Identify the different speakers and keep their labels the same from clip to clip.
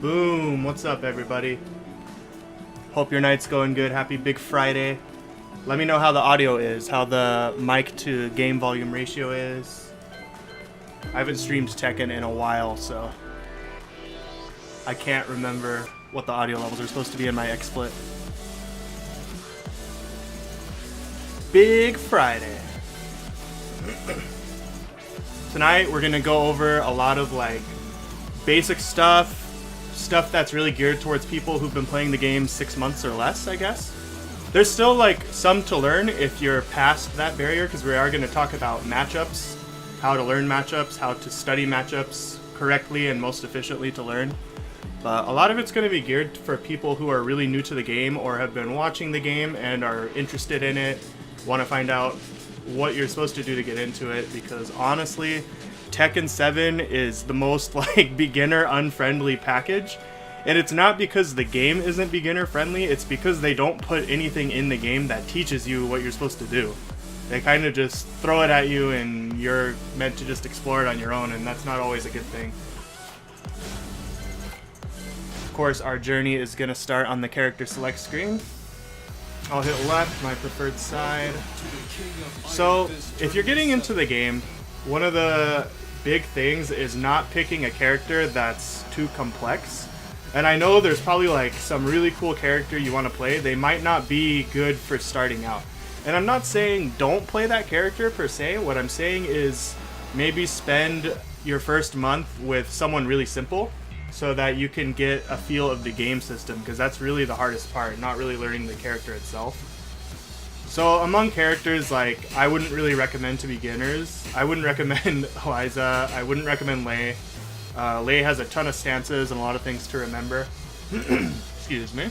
Speaker 1: Boom! What's up, everybody? Hope your night's going good. Happy Big Friday. Let me know how the audio is, how the mic to game volume ratio is. I haven't streamed Tekken in a while, so I can't remember what the audio levels are supposed to be in my XSplit. Big Friday. Tonight we're gonna go over a lot of like basic stuff that's really geared towards people who've been playing the game 6 months or less, I guess. There's still like some to learn if you're past that barrier, because we are going to talk about matchups, how to learn matchups, how to study matchups correctly and most efficiently to learn. But a lot of it's going to be geared for people who are really new to the game or have been watching the game and are interested in it, want to find out what you're supposed to do to get into it, because honestly, Tekken 7 is the most like beginner unfriendly package, and it's not because the game isn't beginner friendly, it's because they don't put anything in the game that teaches you what you're supposed to do. They kind of just throw it at you and you're meant to just explore it on your own, and that's not always a good thing. Of course, our journey is going to start on the character select screen. I'll hit left, my preferred side. So, if you're getting into the game, one of the big things is not picking a character that's too complex. And I know there's probably like some really cool character you want to play. They might not be good for starting out. And I'm not saying don't play that character per se. What I'm saying is maybe spend your first month with someone really simple so that you can get a feel of the game system, because that's really the hardest part, not really learning the character itself. So among characters, like, I wouldn't really recommend to beginners. I wouldn't recommend Eliza. I wouldn't recommend Lei. Lei has a ton of stances and a lot of things to remember. Excuse me.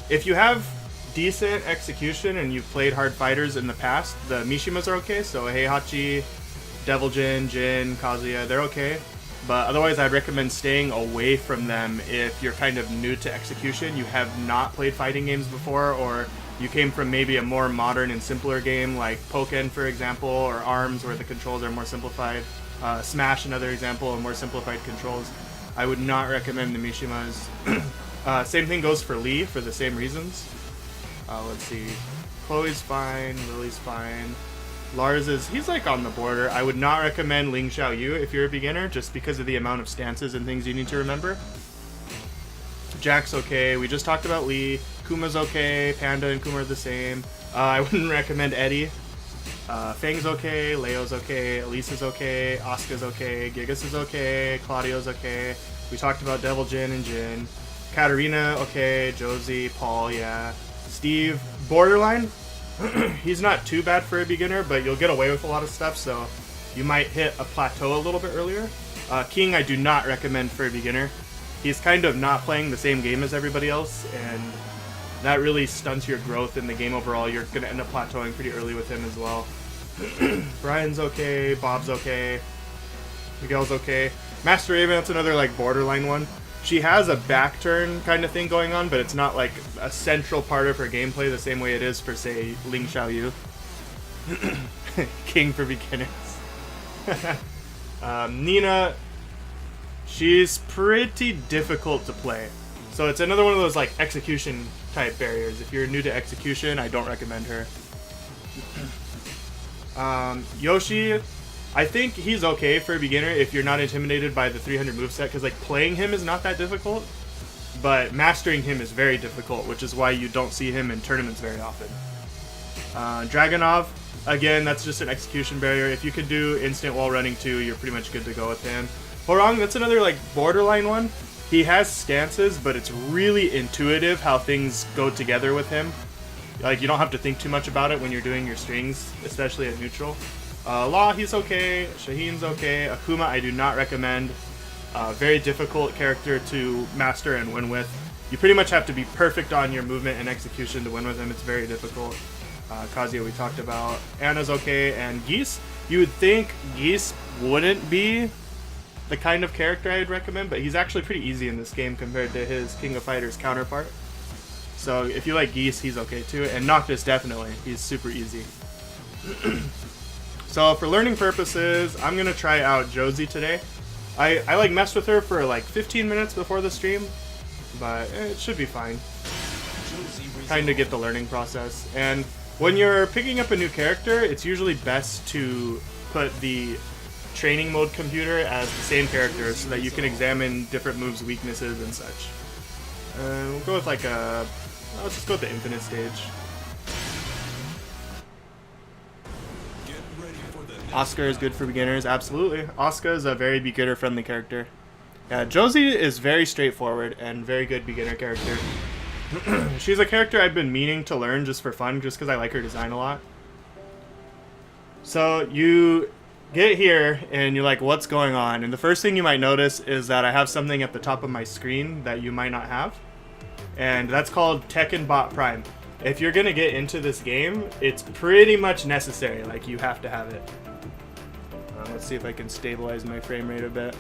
Speaker 1: If you have decent execution and you've played hard fighters in the past, the Mishimas are okay. So Heihachi, Devil Jin, Kazuya, they're okay. But otherwise, I'd recommend staying away from them if you're kind of new to execution, you have not played fighting games before, or you came from maybe a more modern and simpler game like Pokken, for example, or ARMS, where the controls are more simplified. Smash, another example of more simplified controls. I would not recommend the Mishimas. Same thing goes for Lee, for the same reasons. Let's see. Chloe's fine, Lily's fine. Lars he's like on the border. I would not recommend Ling Xiaoyu if you're a beginner, just because of the amount of stances and things you need to remember. Jack's okay. We just talked about Lee. Kuma's okay. Panda and Kuma are the same. I wouldn't recommend Eddie. Fang's okay. Leo's okay. Elise is okay. Asuka's okay. Gigas is okay. Claudio's okay. We talked about Devil Jin and Jin. Katarina, okay. Josie, Paul, yeah. Steve, borderline. He's not too bad for a beginner, but you'll get away with a lot of stuff, so you might hit a plateau a little bit earlier. King I do not recommend for a beginner. He's kind of not playing the same game as everybody else, and that really stunts your growth in the game overall. You're going to end up plateauing pretty early with him as well. Brian's okay, Bob's okay, Miguel's okay. Master Raven, that's another like borderline one. She has a back turn kind of thing going on, but it's not like a central part of her gameplay the same way it is for, say, Ling Xiaoyu. King for beginners. Nina, she's pretty difficult to play. So it's another one of those like execution type barriers. If you're new to execution, I don't recommend her. Yoshi, I think he's okay for a beginner if you're not intimidated by the 300 moveset, because like playing him is not that difficult, but mastering him is very difficult, which is why you don't see him in tournaments very often. Dragunov, again, that's just an execution barrier. If you can do instant wall running too, you're pretty much good to go with him. Horong, that's another like borderline one. He has stances, but it's really intuitive how things go together with him. Like, you don't have to think too much about it when you're doing your strings, especially at neutral. Law, he's okay. Shaheen's okay. Akuma, I do not recommend. Very difficult character to master and win with. You pretty much have to be perfect on your movement and execution to win with him. It's very difficult. Kazuya we talked about. Anna's okay. And Geese, you would think Geese wouldn't be the kind of character I would recommend, but he's actually pretty easy in this game compared to his King of Fighters counterpart. So if you like Geese, he's okay too. And Noctis, definitely. He's super easy. So for learning purposes, I'm going to try out Josie today. I like messed with her for like 15 minutes before the stream, but it should be fine. Trying to get the learning process. And when you're picking up a new character, it's usually best to put the training mode computer as the same character so that you can examine different moves, weaknesses, and such. We'll go with like a... let's just go with the infinite stage. Asuka is good for beginners, absolutely. Asuka is a very beginner-friendly character. Yeah, Josie is very straightforward and very good beginner character. She's a character I've been meaning to learn just for fun, just because I like her design a lot. So you get here and you're like, what's going on? And the first thing you might notice is that I have something at the top of my screen that you might not have. And that's called Tekken Bot Prime. If you're going to get into this game, it's pretty much necessary. Like, you have to have it. Let's see if I can stabilize my frame rate a bit.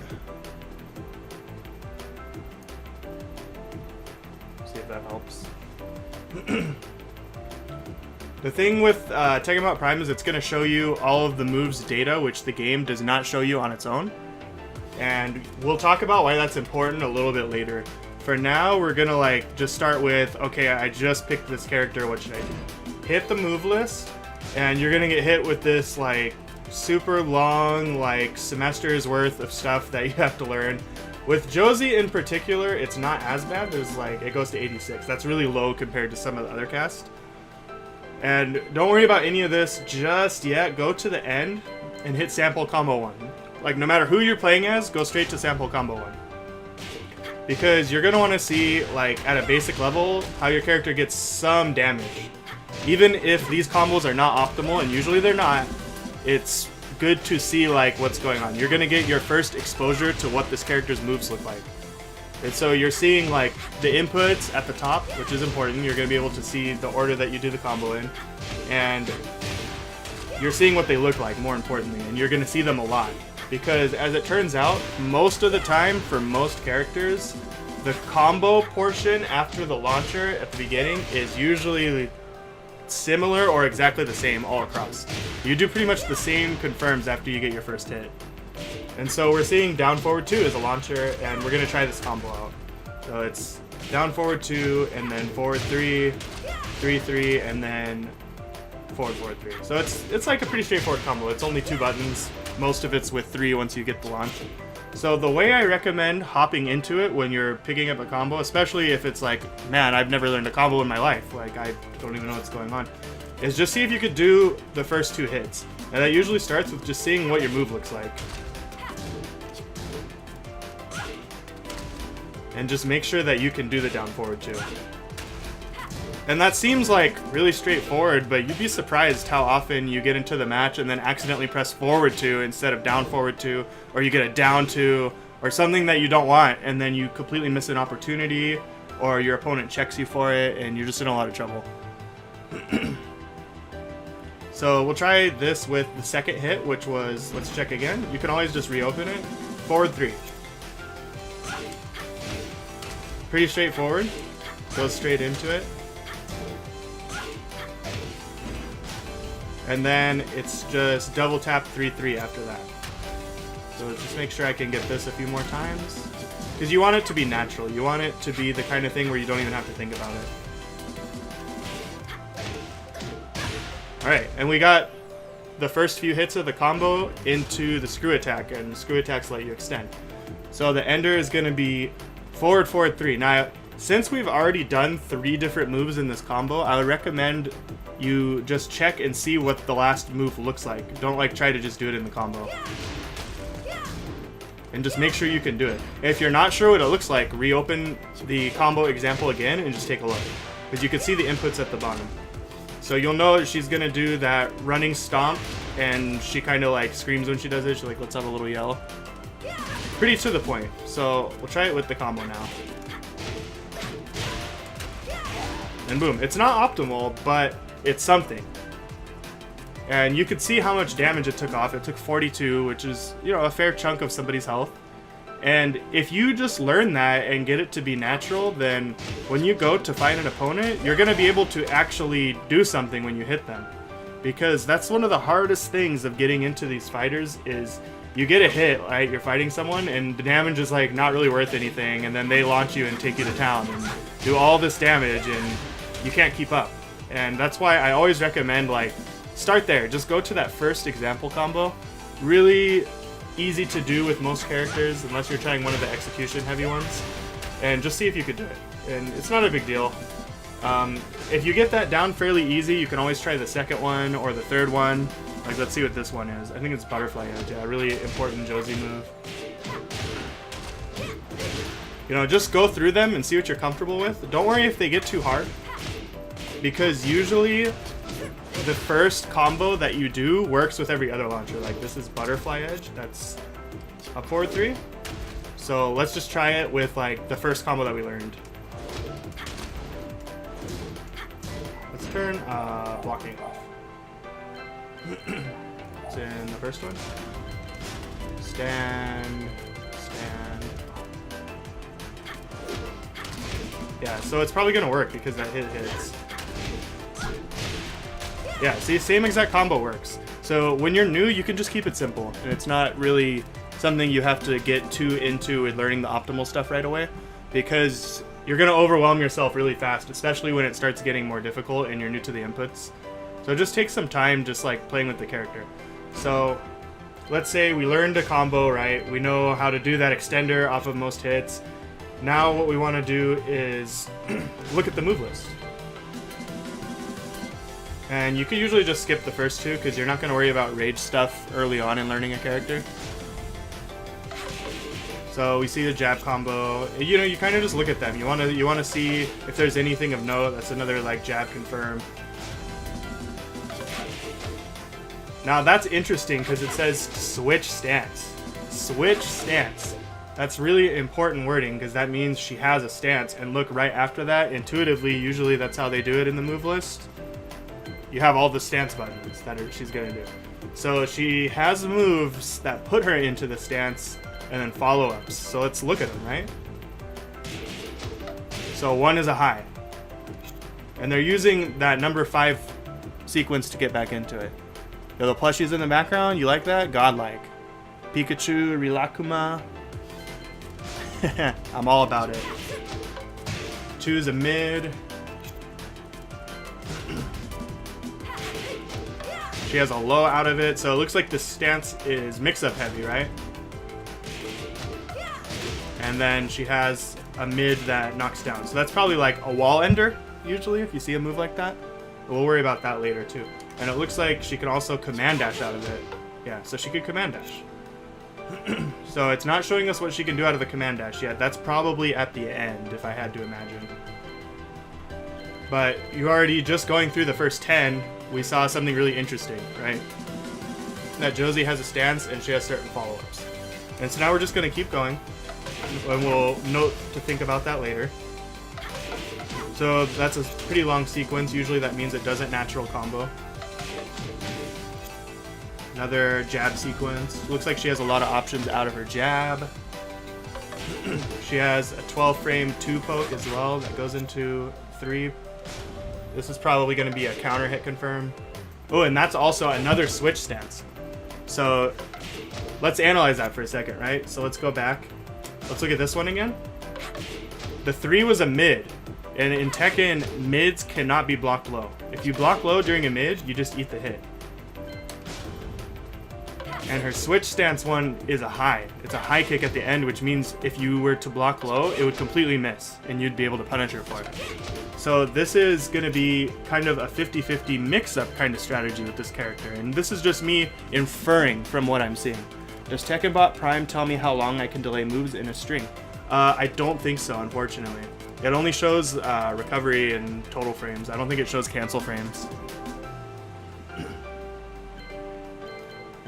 Speaker 1: See if that helps. The thing with Tekken Bot Prime is it's going to show you all of the moves data, which the game does not show you on its own. And we'll talk about why that's important a little bit later. For now, we're going to like just start with, okay, I just picked this character, what should I do? Hit the move list, and you're going to get hit with this like super long, like semesters worth of stuff that you have to learn. With Josie in particular, it's not as bad. There's like, it goes to 86. That's really low compared to some of the other cast. And don't worry about any of this just yet. Go to the end and hit sample combo 1. Like, no matter who you're playing as, go straight to sample combo 1. Because you're going to want to see, like, at a basic level, how your character gets some damage. Even if these combos are not optimal, and usually they're not, it's good to see, like, what's going on. You're going to get your first exposure to what this character's moves look like. And so you're seeing like the inputs at the top, which is important. You're going to be able to see the order that you do the combo in. And you're seeing what they look like, more importantly. And you're going to see them a lot. Because as it turns out, most of the time for most characters, the combo portion after the launcher at the beginning is usually similar or exactly the same all across. You do pretty much the same confirms after you get your first hit. And so we're seeing down forward 2 as a launcher, and we're going to try this combo out. So it's down forward 2, and then forward 3, 3, 3, and then forward, forward 3. So it's like a pretty straightforward combo. It's only 2 buttons. Most of it's with 3 once you get the launch. So the way I recommend hopping into it when you're picking up a combo, especially if it's like, man, I've never learned a combo in my life, like I don't even know what's going on, is just see if you could do the first 2 hits. And that usually starts with just seeing what your move looks like. And just make sure that you can do the down forward 2. And that seems like really straightforward, but you'd be surprised how often you get into the match and then accidentally press forward 2 instead of down forward 2, or you get a down 2, or something that you don't want, and then you completely miss an opportunity, or your opponent checks you for it, and you're just in a lot of trouble. So we'll try this with the second hit, which was, let's check again. You can always just reopen it. Forward 3. Pretty straightforward. Goes straight into it. And then it's just double tap 3-3 after that. So just make sure I can get this a few more times. Because you want it to be natural. You want it to be the kind of thing where you don't even have to think about it. Alright, and we got the first few hits of the combo into the screw attack, and screw attacks let you extend. So the ender is going to be forward, forward 3. Now, since we've already done 3 different moves in this combo, I would recommend you just check and see what the last move looks like. Don't like try to just do it in the combo. And just make sure you can do it. If you're not sure what it looks like, reopen the combo example again and just take a look. Because you can see the inputs at the bottom. So you'll know she's going to do that running stomp, and she kind of like screams when she does it. She like lets out a little yell. Pretty to the point. So we'll try it with the combo now. And boom. It's not optimal, but it's something. And you could see how much damage it took off. It took 42, which is, you know, a fair chunk of somebody's health. And if you just learn that and get it to be natural, then when you go to fight an opponent, you're going to be able to actually do something when you hit them. Because that's one of the hardest things of getting into these fighters is you get a hit, right? You're fighting someone, and the damage is like not really worth anything, and then they launch you and take you to town and do all this damage, and you can't keep up. And that's why I always recommend, like, start there. Just go to that first example combo. Really easy to do with most characters, unless you're trying one of the execution heavy ones, and just see if you could do it. And it's not a big deal. If you get that down fairly easy, you can always try the second one or the third one. Like, let's see what this one is. I think it's Butterfly Edge. Yeah, really important Josie move. You know, just go through them and see what you're comfortable with. Don't worry if they get too hard, because usually the first combo that you do works with every other launcher. Like, this is Butterfly Edge. That's up forward 3. So let's just try it with, like, the first combo that we learned. Let's turn blocking off. It's in the first one. Stand. Yeah, so it's probably gonna work because that hit hits. Yeah, see, same exact combo works. So when you're new, you can just keep it simple, and it's not really something you have to get too into with learning the optimal stuff right away, because you're gonna overwhelm yourself really fast, especially when it starts getting more difficult and you're new to the inputs. So just take some time just like playing with the character. So let's say we learned a combo, right? We know how to do that extender off of most hits. Now what we want to do is look at the move list. And you can usually just skip the first two because you're not going to worry about rage stuff early on in learning a character. So we see the jab combo. You know, you kind of just look at them. You want to see if there's anything of note. That's another like jab confirm. Now that's interesting because it says switch stance. Switch stance. That's really important wording because that means she has a stance, and look right after that. Intuitively, usually that's how they do it in the move list. You have all the stance buttons that she's gonna do. So she has moves that put her into the stance and then follow-ups. So let's look at them, right? So one is a high. And they're using that number 5 sequence to get back into it. Yo, the plushies in the background, you like that? Godlike. Pikachu, Rilakuma. I'm all about it. 2 is a mid. She has a low out of it, so it looks like the stance is mix-up heavy, right? And then she has a mid that knocks down. So that's probably like a wall ender, usually, if you see a move like that. But we'll worry about that later, too. And it looks like she can also command dash out of it. Yeah, so she could command dash. So it's not showing us what she can do out of the command dash yet. That's probably at the end, if I had to imagine. But you already, just going through the first 10, we saw something really interesting, right? That Josie has a stance and she has certain follow-ups. And so now we're just going to keep going. And we'll note to think about that later. So that's a pretty long sequence. Usually that means it doesn't natural combo. Another jab sequence. Looks like she has a lot of options out of her jab. She has a 12 frame 2 poke as well that goes into 3. This is probably going to be a counter hit confirm. Oh, and that's also another switch stance. So let's analyze that for a second, right? So let's go back. Let's look at this one again. The 3 was a mid. And in Tekken, mids cannot be blocked low. If you block low during a mid, you just eat the hit. And her switch stance one is a high. It's a high kick at the end, which means if you were to block low, it would completely miss, and you'd be able to punish her for it. So this is going to be kind of a 50-50 mix-up kind of strategy with this character, and this is just me inferring from what I'm seeing. Does Tekkenbot Prime tell me how long I can delay moves in a string? I don't think so, unfortunately. It only shows recovery and total frames. I don't think it shows cancel frames.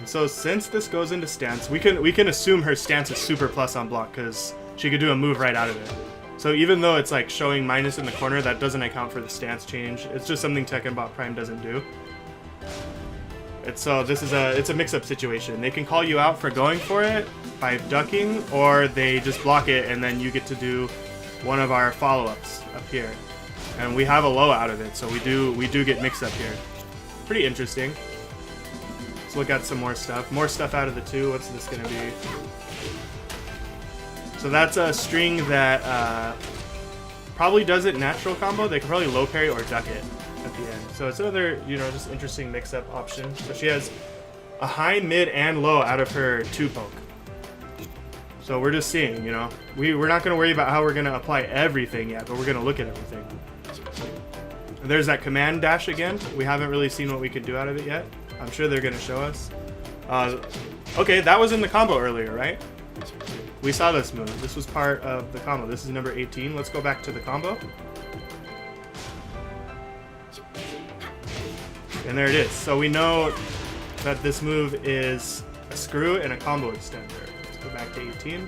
Speaker 1: So since this goes into stance, we can assume her stance is super plus on block because she could do a move right out of it. So even though it's like showing minus in the corner, that doesn't account for the stance change. It's just something Tekkenbot Prime doesn't do. It's a mix-up situation. They can call you out for going for it by ducking, or they just block it and then you get to do one of our follow-ups up here. And we have a low out of it, so we do get mix-up here. Pretty interesting. Let's look at some more stuff. More stuff out of the 2. What's this going to be? So that's a string that probably does it natural combo. They can probably low parry or duck it at the end. So it's another, you know, just interesting mix-up option. So she has a high, mid, and low out of her 2 poke. So we're just seeing, you know. We're not going to worry about how we're going to apply everything yet, but we're going to look at everything. And there's that command dash again. We haven't really seen what we could do out of it yet. I'm sure they're going to show us. Okay, that was in the combo earlier, right? We saw this move. This was part of the combo. This is number 18. Let's go back to the combo. And there it is. So we know that this move is a screw and a combo extender. Let's go back to 18.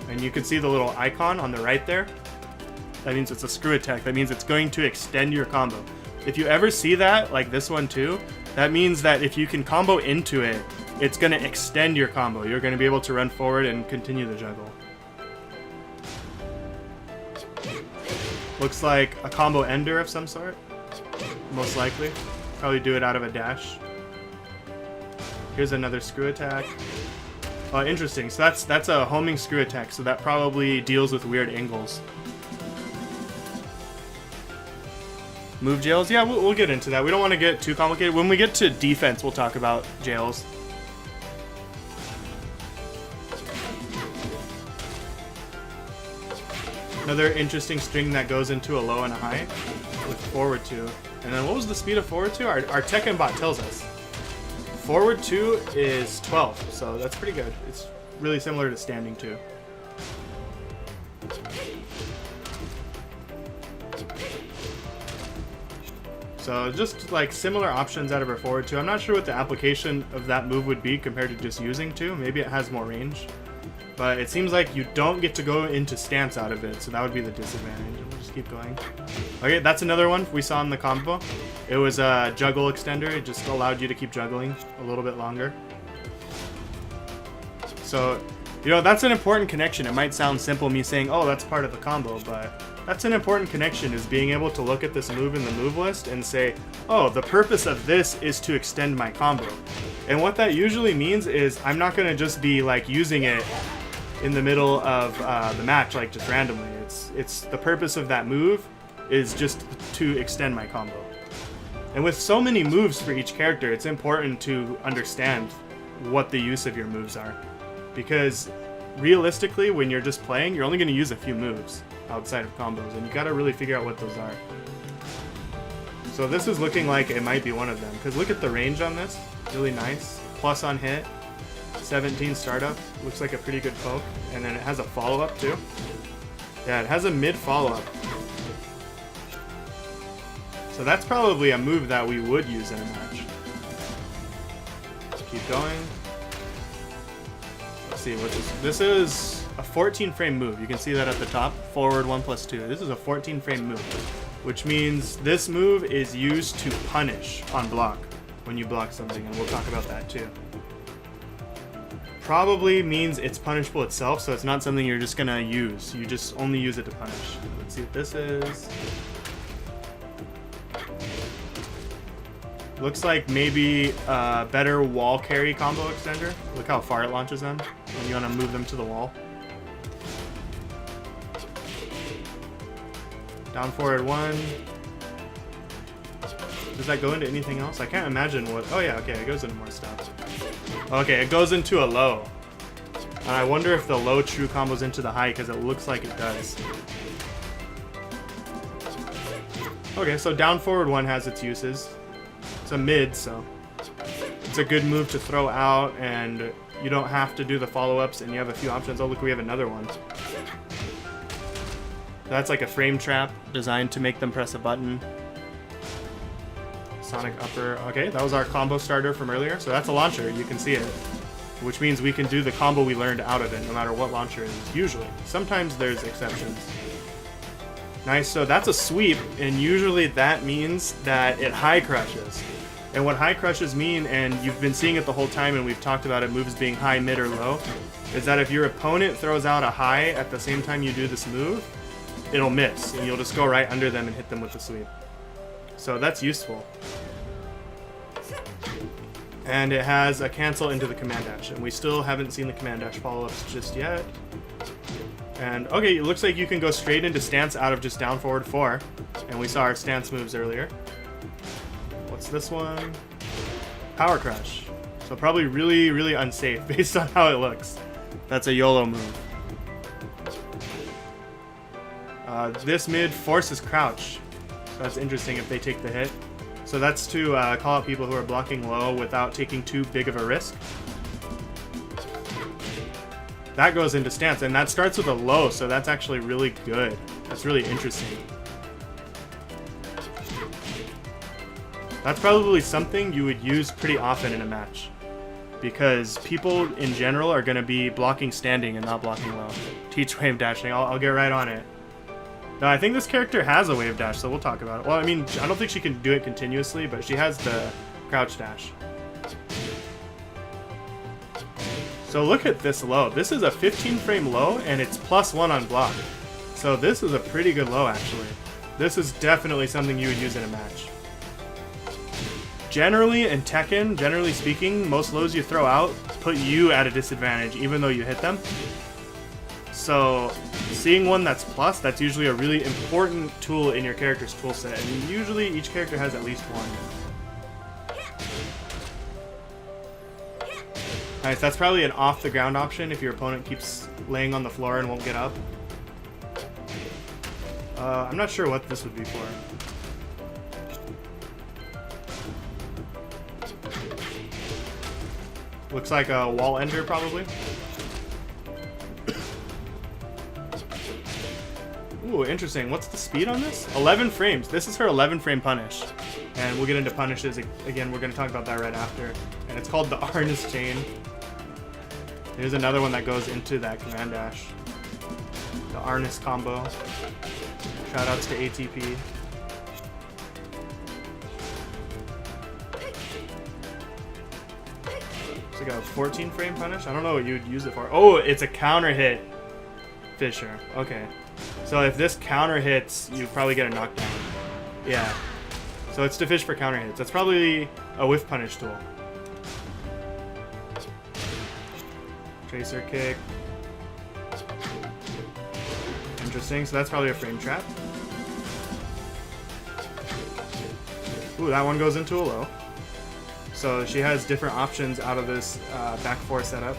Speaker 1: And you can see the little icon on the right there. That means it's a screw attack. That means it's going to extend your combo. If you ever see that, like this one too, that means that if you can combo into it, it's going to extend your combo. You're going to be able to run forward and continue the juggle. Looks like a combo ender of some sort. Most likely. Probably do it out of a dash. Here's another screw attack. Oh, interesting. So that's a homing screw attack. So that probably deals with weird angles. Move jails? Yeah, we'll get into that. We don't want to get too complicated. When we get to defense, we'll talk about jails. Another interesting string that goes into a low and a high with forward 2. And then what was the speed of forward 2? Our Tekken bot tells us. Forward 2 is 12, so that's pretty good. It's really similar to standing 2. So just like similar options out of her forward 2. I'm not sure what the application of that move would be compared to just using 2. Maybe it has more range. But it seems like you don't get to go into stance out of it, so that would be the disadvantage. We'll just keep going. Okay, that's another one we saw in the combo. It was a juggle extender. It just allowed you to keep juggling a little bit longer. So, you know, that's an important connection. It might sound simple, me saying, oh, that's part of the combo, but that's an important connection, is being able to look at this move in the move list and say, oh, the purpose of this is to extend my combo. And what that usually means is I'm not going to just be like using it in the middle of the match, like just randomly. It's the purpose of that move is just to extend my combo. And with so many moves for each character, it's important to understand what the use of your moves are. Because realistically, when you're just playing, you're only going to use a few moves outside of combos, and you got to really figure out what those are. So this is looking like it might be one of them, because look at the range on this. Really nice. Plus on hit. 17 startup. Looks like a pretty good poke. And then it has a follow-up too. Yeah, it has a mid follow-up. So that's probably a move that we would use in a match. Let's keep going. Let's see what this is. A 14 frame move. You can see that at the top. Forward 1+2. This is a 14 frame move, which means this move is used to punish on block when you block something, and we'll talk about that too. Probably means it's punishable itself, so it's not something you're just gonna use. You just only use it to punish. Let's see what this is. Looks like maybe a better wall carry combo extender. Look how far it launches them when you want to move them to the wall. Down forward 1. Does that go into anything else? I can't imagine what... Oh yeah, okay, it goes into more stuff. Okay, it goes into a low. And I wonder if the low true combos into the high, because it looks like it does. Okay, so down forward 1 has its uses. It's a mid, so it's a good move to throw out, and you don't have to do the follow-ups, and you have a few options. Oh, look, we have another one. That's like a frame trap designed to make them press a button. Sonic upper. Okay, that was our combo starter from earlier. So that's a launcher. You can see it. Which means we can do the combo we learned out of it, no matter what launcher it is. Usually. Sometimes there's exceptions. Nice. So that's a sweep, and usually that means that it high crushes. And what high crushes mean, and you've been seeing it the whole time, and we've talked about it, moves being high, mid, or low, is that if your opponent throws out a high at the same time you do this move, it'll miss, and you'll just go right under them and hit them with the sweep. So that's useful. And it has a cancel into the command dash, and we still haven't seen the command dash follow-ups just yet. And okay, it looks like you can go straight into stance out of just down forward 4. And we saw our stance moves earlier. What's this one? Power crush. So probably really, really unsafe based on how it looks. That's a YOLO move. This mid forces crouch. So that's interesting if they take the hit. So that's to call out people who are blocking low without taking too big of a risk. That goes into stance, and that starts with a low, so that's actually really good. That's really interesting. That's probably something you would use pretty often in a match, because people in general are going to be blocking standing and not blocking low. Teach wave dashing. I'll get right on it. No, I think this character has a wave dash, so we'll talk about it. Well, I mean, I don't think she can do it continuously, but she has the crouch dash. So look at this low. This is a 15 frame low, and it's +1 on block. So this is a pretty good low, actually. This is definitely something you would use in a match. Generally, in Tekken, generally speaking, most lows you throw out put you at a disadvantage, even though you hit them. So seeing one that's plus, that's usually a really important tool in your character's toolset, and usually each character has at least one. Nice, that's probably an off-the-ground option if your opponent keeps laying on the floor and won't get up. I'm not sure what this would be for. Looks like a wall ender, probably. Ooh, interesting. What's the speed on this? 11 frames. This is her 11 frame punish. And we'll get into punishes again. We're going to talk about that right after. And it's called the Arnis Chain. There's another one that goes into that command dash. The Arnis combo. Shoutouts to ATP. It's like a 14 frame punish. I don't know what you'd use it for. Oh, it's a counter hit Fisher. Okay. So if this counter hits, you probably get a knockdown. Yeah. So it's to fish for counter hits. That's probably a whiff punish tool. Tracer kick. Interesting. So that's probably a frame trap. Ooh, that one goes into a low. So she has different options out of this back 4 setup.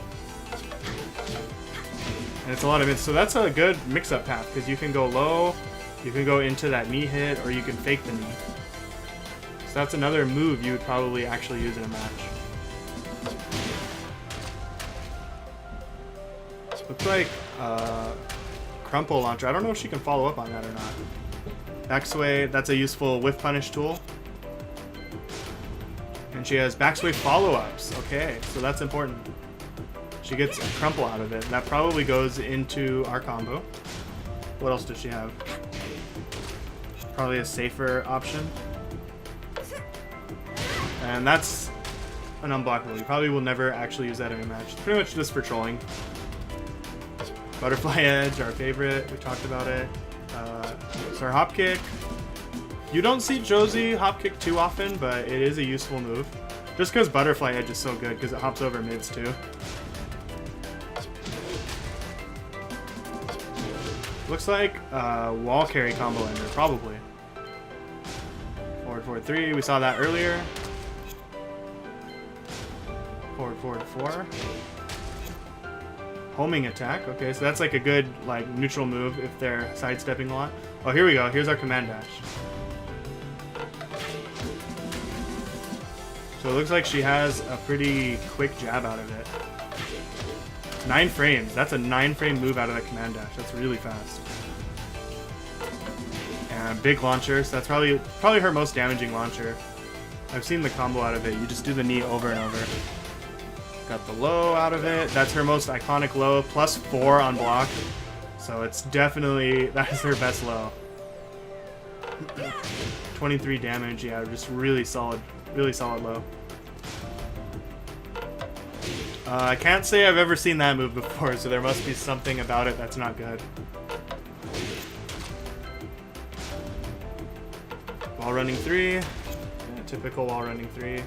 Speaker 1: And it's a lot of it. So that's a good mix-up path, because you can go low, you can go into that knee hit, or you can fake the knee. So that's another move you would probably actually use in a match. Looks like crumple launcher. I don't know if she can follow up on that or not. Backsway, that's a useful whiff punish tool. And she has backsway follow-ups. Okay, so that's important. She gets a crumple out of it. That probably goes into our combo. What else does she have? Probably a safer option. And that's an unblockable. You probably will never actually use that in a match. It's pretty much just for trolling. Butterfly Edge, our favorite. We talked about it. So our hop kick. You don't see Josie hop kick too often, but it is a useful move. Just because Butterfly Edge is so good, because it hops over mids too. Looks like wall carry combo ender, probably. Forward, forward 3. We saw that earlier. Forward, forward 4. Homing attack. Okay, so that's like a good like neutral move if they're sidestepping a lot. Oh, here we go. Here's our command dash. So it looks like she has a pretty quick jab out of it. 9 frames. That's a 9 frame move out of the command dash. That's really fast. And big launcher. So that's probably her most damaging launcher. I've seen the combo out of it. You just do the knee over and over. Got the low out of it. That's her most iconic low. +4 on block. So it's definitely, that is her best low. 23 damage. Yeah, just really solid low. I can't say I've ever seen that move before, so there must be something about it that's not good. Wall running 3. Yeah, typical wall running 3.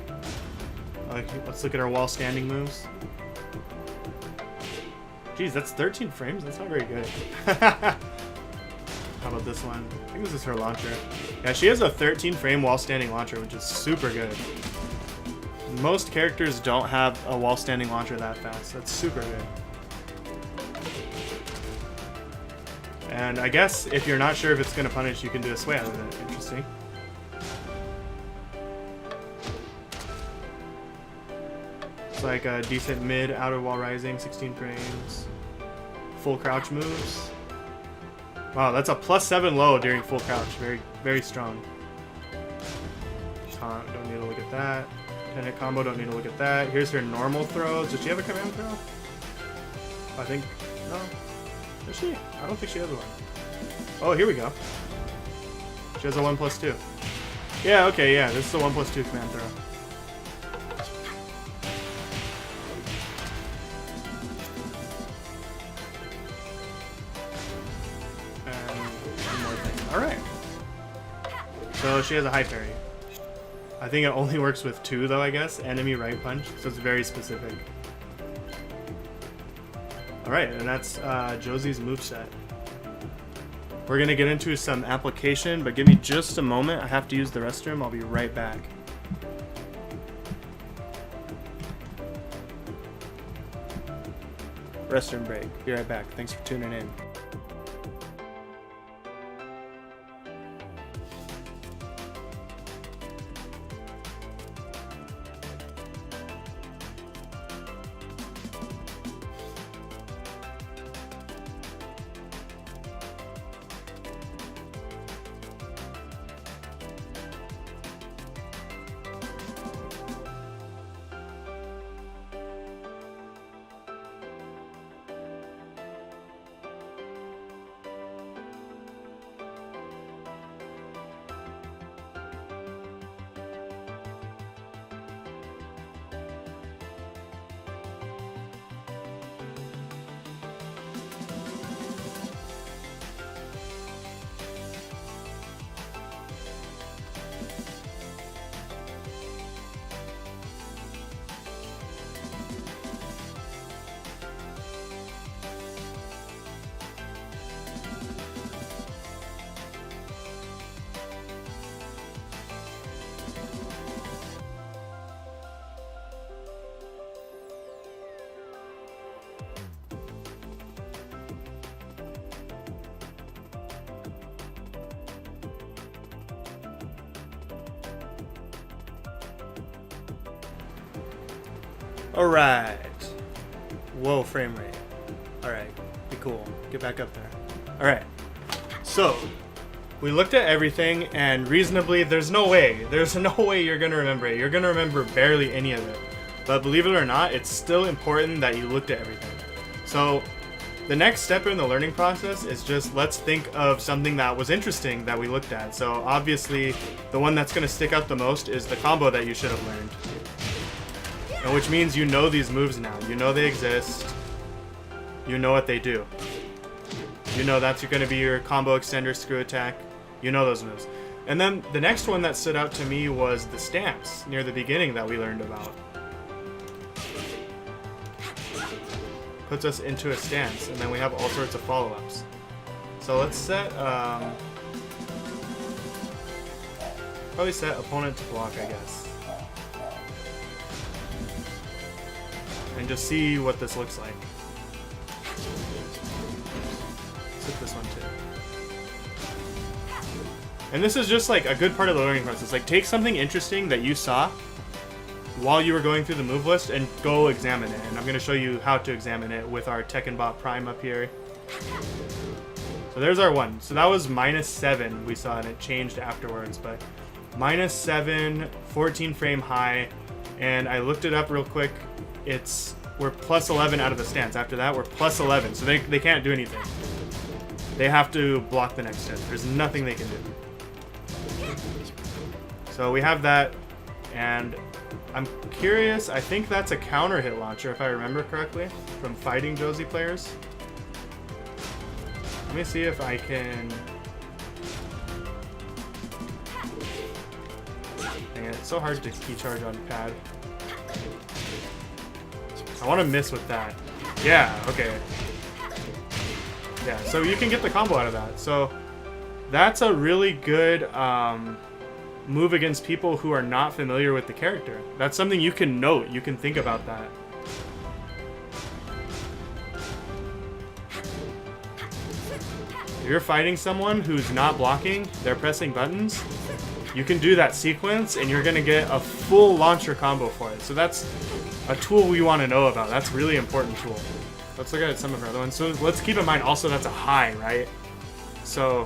Speaker 1: Let's look at our wall standing moves. Geez, that's 13 frames? That's not very good. How about this one? I think this is her launcher. Yeah, she has a 13 frame wall standing launcher, which is super good. Most characters don't have a wall standing launcher that fast. That's super good. And I guess if you're not sure if it's going to punish, you can do a sway out of it. Interesting. It's like a decent mid outer wall rising, 16 frames. Full crouch moves. Wow, that's a +7 low during full crouch. Very, very strong. Don't need to look at that. 10-hit combo, don't need to look at that. Here's her normal throws. Does she have a command throw? I think... No. Does she? I don't think she has one. Oh, here we go. She has a 1+2. Yeah, okay, yeah. This is a 1+2 command throw. And one more thing. Alright. So she has a high parry. I think it only works with 2 though, I guess. Enemy right punch, so it's very specific. Alright, and that's Josie's moveset. We're gonna get into some application, but give me just a moment. I have to use the restroom. I'll be right back. Restroom break. Be right back. Thanks for tuning in. Alright. Whoa, frame rate. Alright, be cool. Get back up there. Alright. So, we looked at everything, and reasonably, there's no way you're gonna remember it. You're gonna remember barely any of it. But believe it or not, it's still important that you looked at everything. So, the next step in the learning process is just let's think of something that was interesting that we looked at. So, obviously, the one that's gonna stick out the most is the combo that you should have learned. And which means you know these moves now. You know they exist. You know what they do. You know that's going to be your combo extender screw attack. You know those moves. And then the next one that stood out to me was the stance near the beginning that we learned about. Puts us into a stance, and then we have all sorts of follow-ups. So let's set, probably set opponent to block, I guess. And just see what this looks like. Let's hit this one too. And this is just like a good part of the learning process. Like, take something interesting that you saw while you were going through the move list and go examine it. And I'm going to show you how to examine it with our Tekken bot Prime up here. So there's our one. So that was -7 we saw, and it changed afterwards. But -7, 14 frame high. And I looked it up real quick. We're +11 out of the stance. After that, we're +11. So they can't do anything. They have to block the next hit. There's nothing they can do. So we have that. And I'm curious. I think that's a counter hit launcher, if I remember correctly, from fighting Josie players. Let me see if I can... Dang it, it's so hard to key charge on pad. I want to miss with that. Yeah, okay. Yeah, so you can get the combo out of that. So that's a really good move against people who are not familiar with the character. That's something you can note. You can think about that. If you're fighting someone who's not blocking, they're pressing buttons, you can do that sequence and you're going to get a full launcher combo for it. So that's a tool we want to know about. That's a really important tool. Let's look at some of our other ones. So let's keep in mind also that's a high, right? So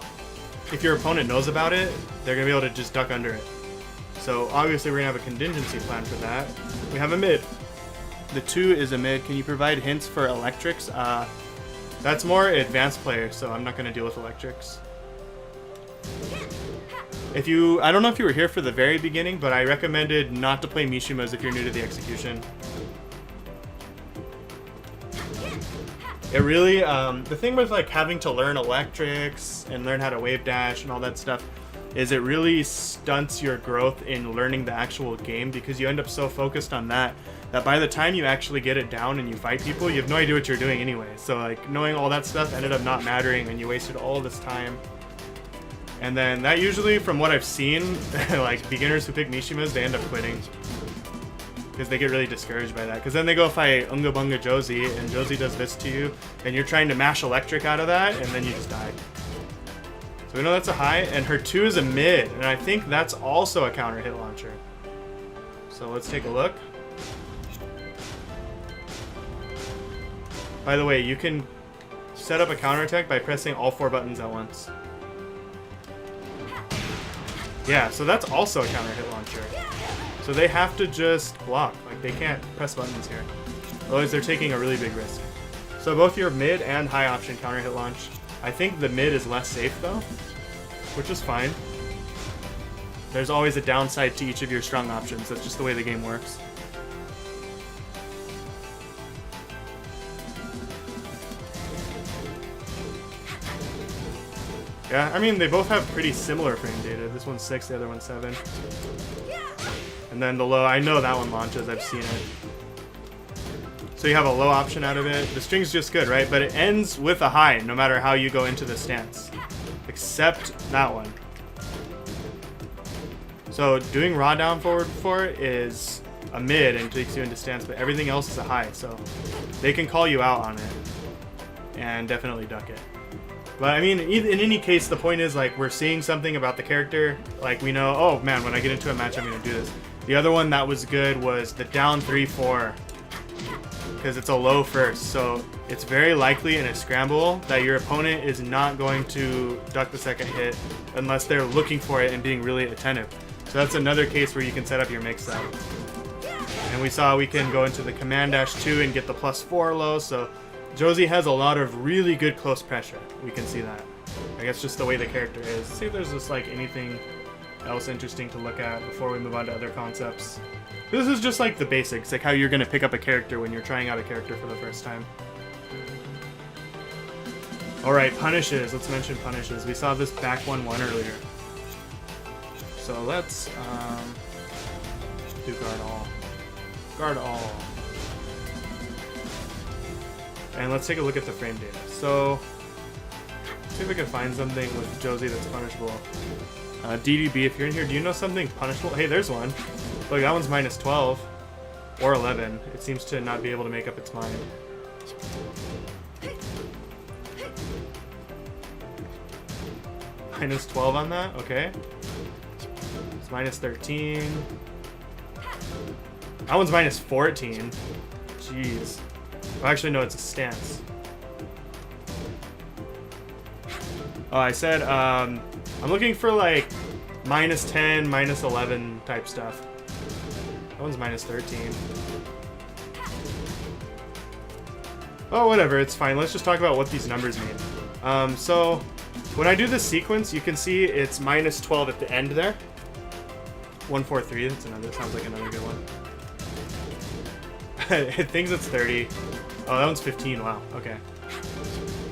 Speaker 1: if your opponent knows about it, they're going to be able to just duck under it. So obviously we're going to have a contingency plan for that. We have a mid. The 2 is a mid. Can you provide hints for electrics? That's more advanced player, so I'm not going to deal with electrics. I don't know if you were here for the very beginning, but I recommended not to play Mishimas if you're new to the execution. It really, the thing with like having to learn electrics and learn how to wave dash and all that stuff is it really stunts your growth in learning the actual game because you end up so focused on that by the time you actually get it down and you fight people, you have no idea what you're doing anyway. So like knowing all that stuff ended up not mattering and you wasted all this time. And then that usually, from what I've seen, like beginners who pick Mishimas, they end up quitting. Because they get really discouraged by that. Because then they go fight Unga Bunga Josie, and Josie does this to you, and you're trying to mash electric out of that, and then you just die. So we know that's a high, and her 2 is a mid, and I think that's also a counter hit launcher. So let's take a look. By the way, you can set up a counterattack by pressing all 4 buttons at once. Yeah, so that's also a counter hit launcher. So they have to just block. Like, they can't press buttons here. Otherwise, they're taking a really big risk. So both your mid and high option counter hit launch. I think the mid is less safe, though, which is fine. There's always a downside to each of your strong options. That's just the way the game works. Yeah, I mean, they both have pretty similar frame data. This one's 6, the other one's 7. And then the low, I know that one launches, I've seen it. So you have a low option out of it. The string's just good, right? But it ends with a high, no matter how you go into the stance. Except that one. So doing raw down forward for it is a mid and takes you into stance, but everything else is a high. So they can call you out on it and definitely duck it. But I mean, in any case, the point is like we're seeing something about the character. Like we know, oh man, when I get into a match, I'm gonna do this. The other one that was good was the down 3-4 because it's a low first. So it's very likely in a scramble that your opponent is not going to duck the second hit unless they're looking for it and being really attentive. So that's another case where you can set up your mix-up. And we saw we can go into the command dash 2 and get the +4 low. So Josie has a lot of really good close pressure. We can see that. I guess just the way the character is. Let's see if there's just like anything else interesting to look at before we move on to other concepts. This is just like the basics, like how you're going to pick up a character when you're trying out a character for the first time. Alright, punishes. Let's mention punishes. We saw this back 1-1 earlier. So let's do guard all. Guard all. And let's take a look at the frame data. So, see if we can find something with Josie that's punishable. DDB, if you're in here, do you know something punishable? Hey, there's one. Look, that one's -12 or 11. It seems to not be able to make up its mind. -12 on that? Okay. It's -13. That one's -14. Jeez. Oh, actually, no, it's a stance. Oh, I said, I'm looking for like -10, -11 type stuff. That one's -13. Oh, whatever, it's fine. Let's just talk about what these numbers mean. So, when I do this sequence, you can see it's -12 at the end there. 143, that's another, sounds like another good one. It thinks it's 30. Oh, that one's 15, wow, okay.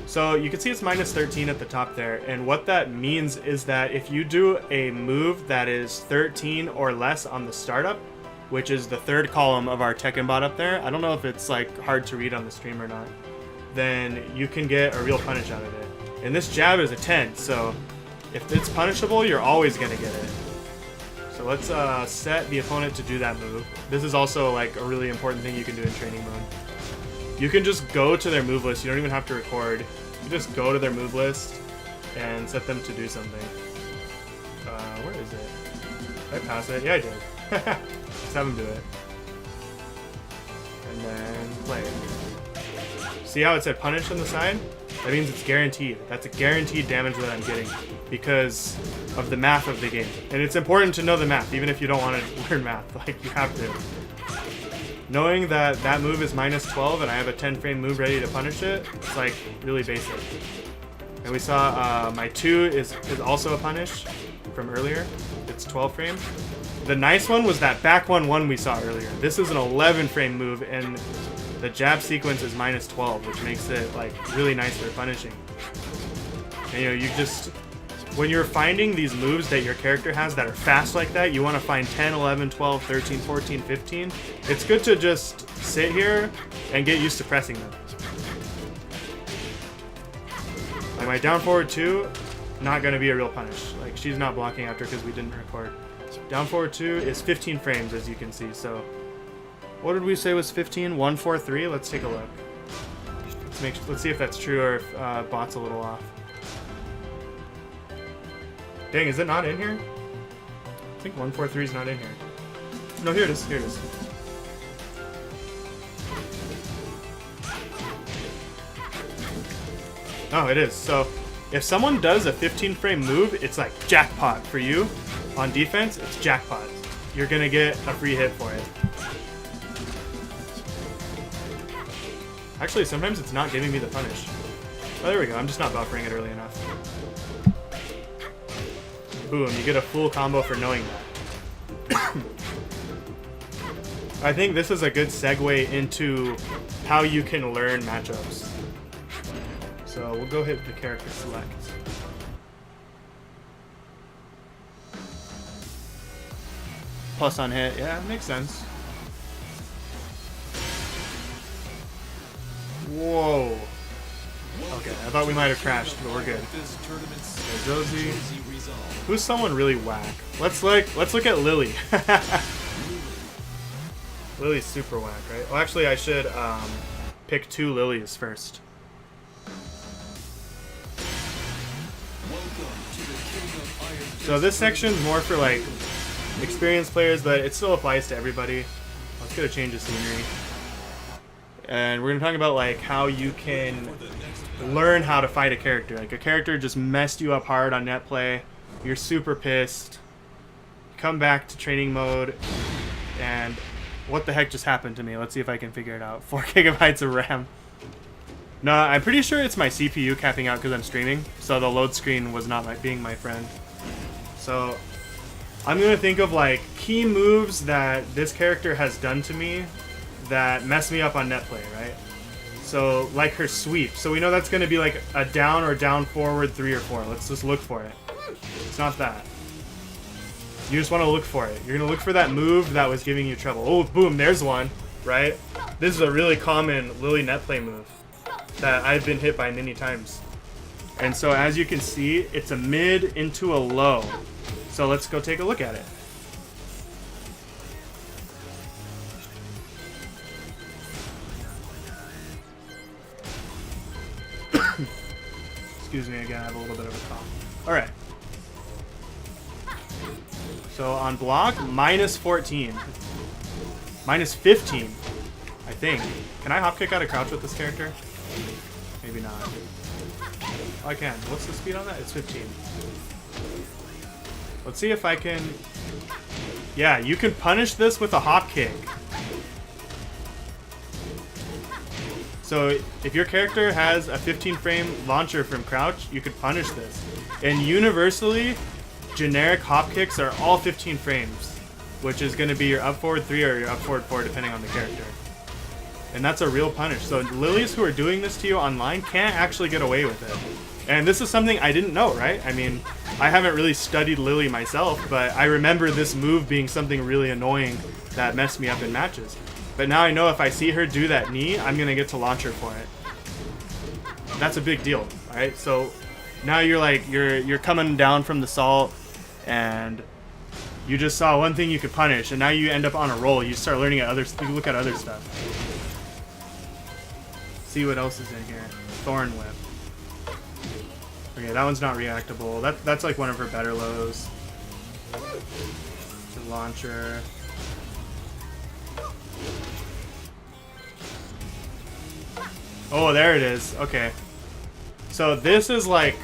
Speaker 1: So you can see it's -13 at the top there, and what that means is that if you do a move that is 13 or less on the startup, which is the third column of our Tekken bot up there, I don't know if it's like hard to read on the stream or not, then you can get a real punish out of it. And this jab is a 10, so if it's punishable, you're always gonna get it. So let's set the opponent to do that move. This is also like a really important thing you can do in training mode. You can just go to their move list. You don't even have to record. You just go to their move list and set them to do something. Where is it? Did I pass it? Yeah, I did. Just have them do it. And then play it. See how it said punish on the side? That means it's guaranteed. That's a guaranteed damage that I'm getting because of the math of the game. And it's important to know the math, even if you don't want to learn math. Like, you have to. Knowing that that move is minus 12 and I have a 10 frame move ready to punish it, it's like really basic. And we saw my 2 is also a punish from earlier. It's 12 frame. The nice one was that back 1-1 we saw earlier. This is an 11 frame move and the jab sequence is minus 12, which makes it like really nice for punishing. And you know, you just, when you're finding these moves that your character has that are fast like that, you want to find 10, 11, 12, 13, 14, 15. It's good to just sit here and get used to pressing them. Like my down forward 2, not going to be a real punish. Like she's not blocking after because we didn't record. Down forward 2 is 15 frames as you can see, so what did we say was 15? 1, 4, 3? Let's take a look. Let's see if that's true or if bot's a little off. Dang, is it not in here? I think 1, 4, 3 is not in here. No, here it is. Here it is. Oh, it is. So if someone does a 15 frame move, it's like jackpot for you. On defense, it's jackpot. You're gonna get a free hit for it. Actually, sometimes it's not giving me the punish. Oh, there we go. I'm just not buffering it early enough. Boom, you get a full combo for knowing that. I think this is a good segue into how you can learn matchups. So we'll go hit the character select. Plus on hit, yeah, makes sense. Whoa. Okay, I thought we might have crashed, but we're good. Josie. Who's someone really whack? Let's look at Lily. Lily's super whack, right? Well, actually, I should pick 2 Lilies first. So this section's more for like experienced players, but it still applies to everybody. Let's get a change of scenery. And we're going to talk about like how you can learn how to fight a character. Like a character just messed you up hard on net play. You're super pissed. Come back to training mode. And what the heck just happened to me? Let's see if I can figure it out. 4 gigabytes of RAM. No, I'm pretty sure it's my CPU capping out because I'm streaming. So the load screen was not being my friend. So I'm going to think of like key moves that this character has done to me that mess me up on net play, right? So like her sweep. So we know that's going to be like a down or down forward 3 or 4. Let's just look for it. It's not that. You just want to look for it. You're going to look for that move that was giving you trouble. Oh, boom, there's one, right? This is a really common Lily net play move that I've been hit by many times. And so as you can see, it's a mid into a low. So let's go take a look at it. Excuse me again, I have a little bit of a cough. Alright. So on block, minus 14. Minus 15, I think. Can I hop kick out of crouch with this character? Maybe not. Oh, I can. What's the speed on that? It's 15. Let's see if I can... Yeah, you can punish this with a hop kick. So if your character has a 15 frame launcher from crouch, you could punish this. And universally, generic hop kicks are all 15 frames, which is going to be your up forward 3 or your up forward 4 depending on the character. And that's a real punish. So lilies who are doing this to you online can't actually get away with it. And this is something I didn't know, right? I mean, I haven't really studied Lily myself, but I remember this move being something really annoying that messed me up in matches. But now I know if I see her do that knee, I'm going to get to launch her for it. That's a big deal, right? So now you're like, you're coming down from the salt, and you just saw one thing you could punish, and now you end up on a roll. You start learning at you look at other stuff. See what else is in here. Thorn Whip. Okay, that one's not reactable. That's like one of her better lows. The launcher. Oh, there it is. Okay. So this is like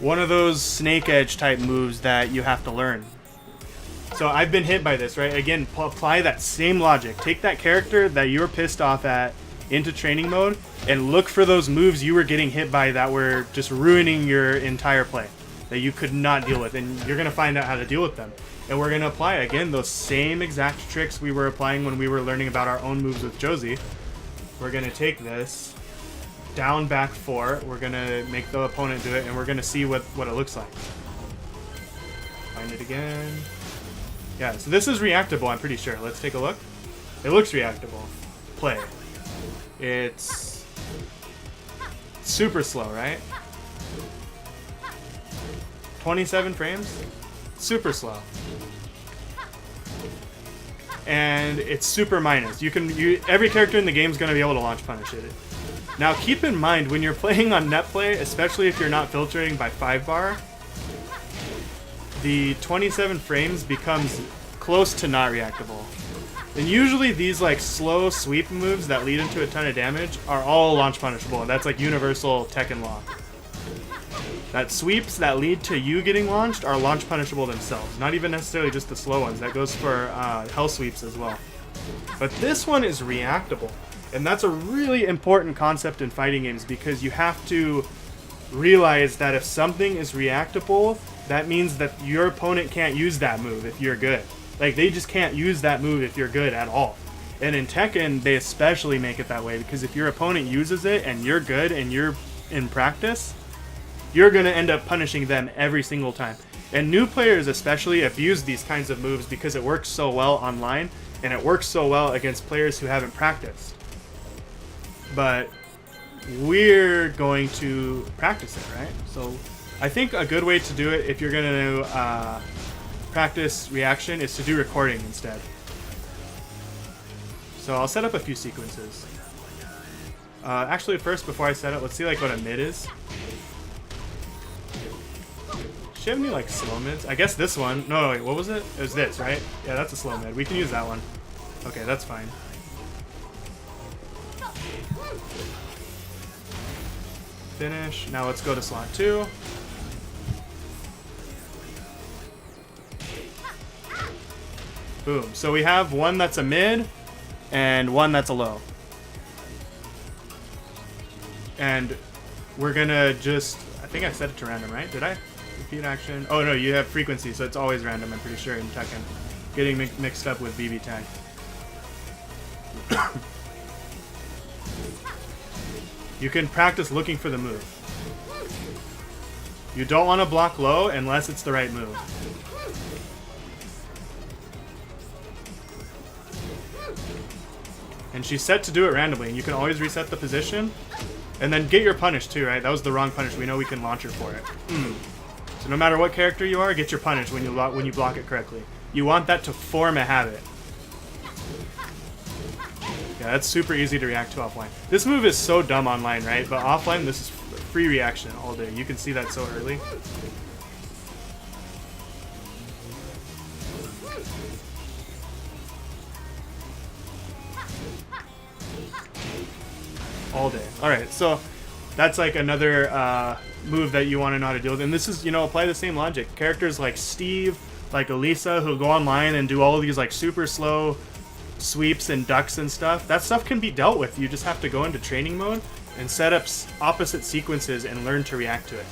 Speaker 1: one of those snake edge type moves that you have to learn. So I've been hit by this, right? Again, apply that same logic. Take that character that you're pissed off at into training mode and look for those moves you were getting hit by that were just ruining your entire play, that you could not deal with, and you're going to find out how to deal with them. And we're going to apply, again, those same exact tricks we were applying when we were learning about our own moves with Josie. We're going to take this, down, back, 4. We're going to make the opponent do it, and we're going to see what it looks like. Find it again. Yeah, so this is reactable, I'm pretty sure. Let's take a look. It looks reactable. Play. It's super slow, right? 27 frames? Super slow. And it's super minus. Every character in the game is going to be able to launch punish it. Now keep in mind, when you're playing on net play, especially if you're not filtering by 5-bar, the 27 frames becomes close to not reactable. And usually these like slow sweep moves that lead into a ton of damage are all launch punishable, and that's like universal Tekken law. That sweeps that lead to you getting launched are launch punishable themselves, not even necessarily just the slow ones. That goes for hell sweeps as well. But this one is reactable, and that's a really important concept in fighting games, because you have to realize that if something is reactable, that means that your opponent can't use that move if you're good. Like, they just can't use that move if you're good at all. And in Tekken, they especially make it that way, because if your opponent uses it and you're good and you're in practice, you're going to end up punishing them every single time. And new players especially abuse these kinds of moves because it works so well online, and it works so well against players who haven't practiced. But we're going to practice it, right? So I think a good way to do it, if you're going to practice reaction, is to do recording instead. So I'll set up a few sequences. Actually, first, before I set up, let's see like what a mid is. Does she have any like slow mids? I guess this one. No, wait, what was it? It was this, right? Yeah, that's a slow mid. We can use that one. Okay, that's fine. Finish. Now let's go to slot 2. Boom. So we have one that's a mid and one that's a low. And we're gonna just, I think I set it to random, right? Did I? Repeat action. Oh no, you have frequency, so it's always random, I'm pretty sure, in Tekken. Getting mixed up with BB tag. You can practice looking for the move. You don't want to block low unless it's the right move. And she's set to do it randomly, and you can always reset the position. And then get your punish too, right? That was the wrong punish. We know we can launch her for it. So no matter what character you are, get your punish when you block it correctly. You want that to form a habit. Yeah, that's super easy to react to offline. This move is so dumb online, right? But offline, this is free reaction all day. You can see that so early. All day. Alright, so that's like another move that you want to know how to deal with. And this is, apply the same logic. Characters like Steve, like Elisa, who go online and do all of these like super slow sweeps and ducks and stuff. That stuff can be dealt with. You just have to go into training mode and set up opposite sequences and learn to react to it.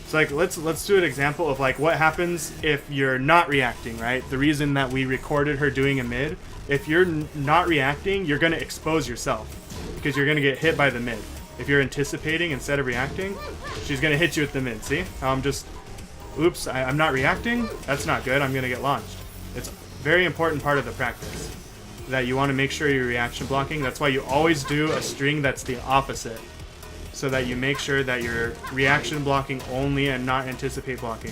Speaker 1: So like let's do an example of like what happens if you're not reacting, right? The reason that we recorded her doing a mid, if you're not reacting, you're going to expose yourself because you're going to get hit by the mid. if you're anticipating instead of reacting, she's going to hit you with the mid. See? How I'm just, oops, I'm not reacting? That's not good. I'm going to get launched. It's a very important part of the practice that you want to make sure you're reaction blocking. That's why you always do a string that's the opposite, so that you make sure that you're reaction blocking only and not anticipate blocking.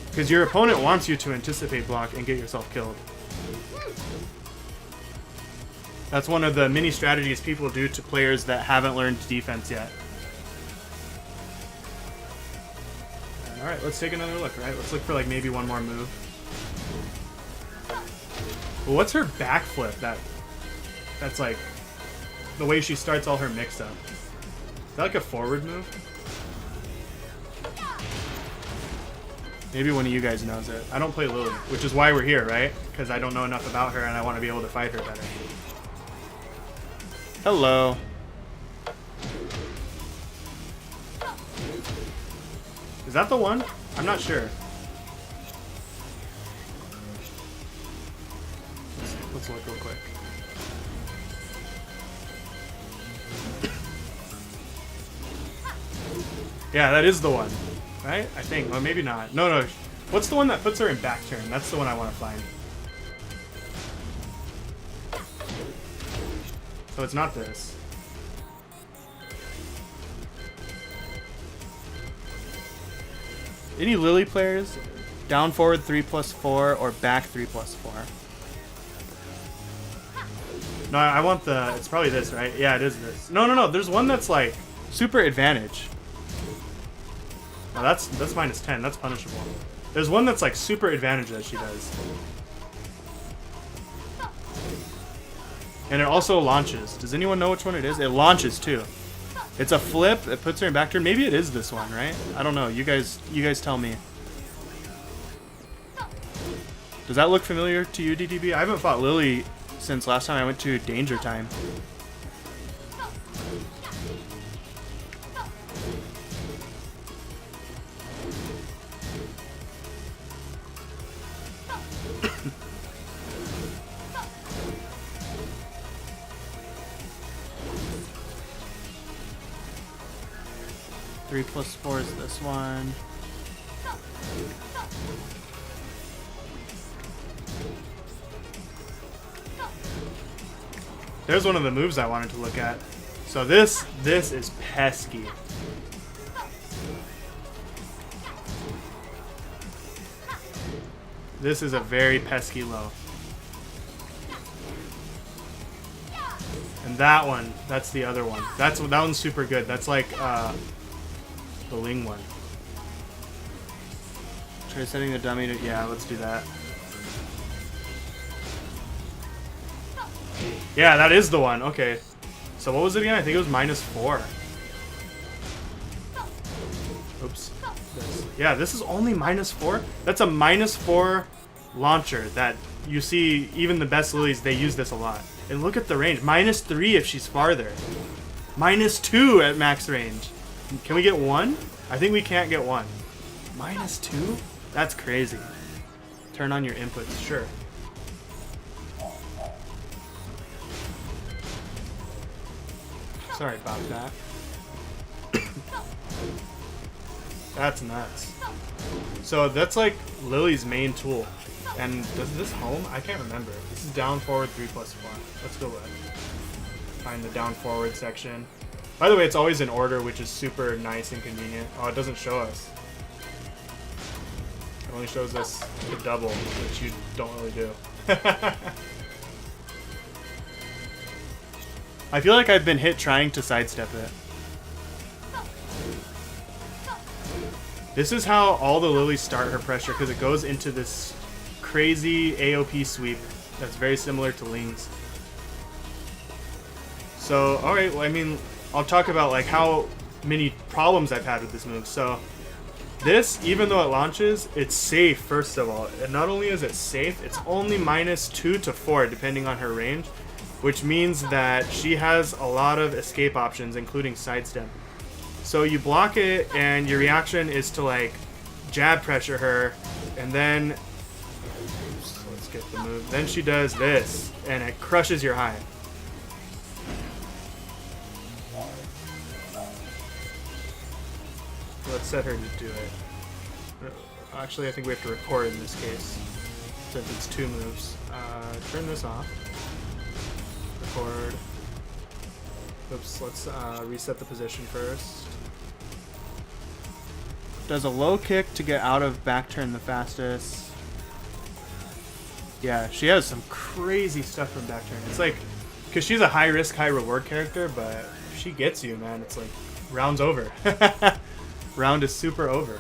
Speaker 1: Because your opponent wants you to anticipate block and get yourself killed. That's one of the many strategies people do to players that haven't learned defense yet. Alright, let's take another look, right? Let's look for like maybe one more move. Well, what's her backflip? That's like the way she starts all her mix-up. Is that like a forward move? Maybe one of you guys knows it. I don't play Lily, which is why we're here, right? Because I don't know enough about her and I want to be able to fight her better. Hello. Is that the one? I'm not sure. Let's look real quick. Yeah, that is the one. Right? I think. Well, maybe not. No. What's the one that puts her in back turn? That's the one I want to find. So it's not this. Any Lily players? Down forward 3+4 or back 3+4? No, I want the... It's probably this, right? Yeah, it is this. No. There's one that's like super advantage. Oh, that's -10. That's punishable. There's one that's like super advantage that she does. And it also launches. Does anyone know which one it is? It launches too. It's a flip. It puts her in back turn. Maybe it is this one, right? I don't know. You guys tell me. Does that look familiar to you, DDB? I haven't fought Lily since last time I went to Danger Time. Three plus 4 is this one. There's one of the moves I wanted to look at. So this is pesky. This is a very pesky low. And that one, that's the other one. That one's super good. That's like the Ling one. Try setting the dummy to... Yeah, let's do that. Yeah, that is the one. Okay. So what was it again? I think it was -4. Oops. Yeah, this is only -4? That's a -4 launcher that you see even the best Lilies, they use this a lot. And look at the range. -3 if she's farther. -2 at max range. Can we get 1? I think we can't get 1. -2? That's crazy. Turn on your inputs, sure. Sorry about that. That's nuts. So that's like Lily's main tool. And does this home? I can't remember. This is down forward 3+4. Let's go find the down forward section. By the way, it's always in order, which is super nice and convenient. Oh, it doesn't show us. It only shows us the double, which you don't really do. I feel like I've been hit trying to sidestep it. This is how all the Lilies start her pressure, because it goes into this crazy AOP sweep that's very similar to Ling's. So, alright, well, I mean, I'll talk about like how many problems I've had with this move. So, this, even though it launches, it's safe, first of all. And not only is it safe, it's only -2 to 4, depending on her range, which means that she has a lot of escape options, including sidestep. So you block it, and your reaction is to like jab pressure her, and then let's get the move. Then she does this, and it crushes your high. let's set her to do it. Actually, I think we have to record in this case, since it's 2 moves. Turn this off. Record. Oops, let's reset the position first. Does a low kick to get out of back turn the fastest. Yeah, she has some crazy stuff from back turn. It's like, because she's a high risk, high reward character, but if she gets you, man, it's like, round's over. Round is super over.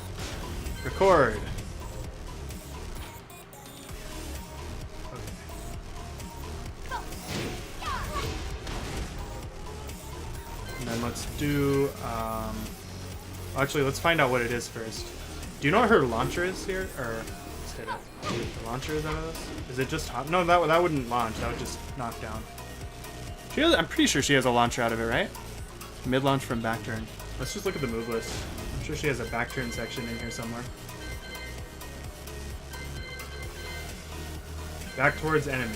Speaker 1: Record. And then let's do, actually, let's find out what it is first. Do you know what her launcher is here? Or, let's hit it. The launcher is out of this? Is it just hop? No, that wouldn't launch. That would just knock down. She has, I'm pretty sure she has a launcher out of it, right? Mid launch from back turn. Let's just look at the move list. I'm sure she has a back turn section in here somewhere. Back towards enemy.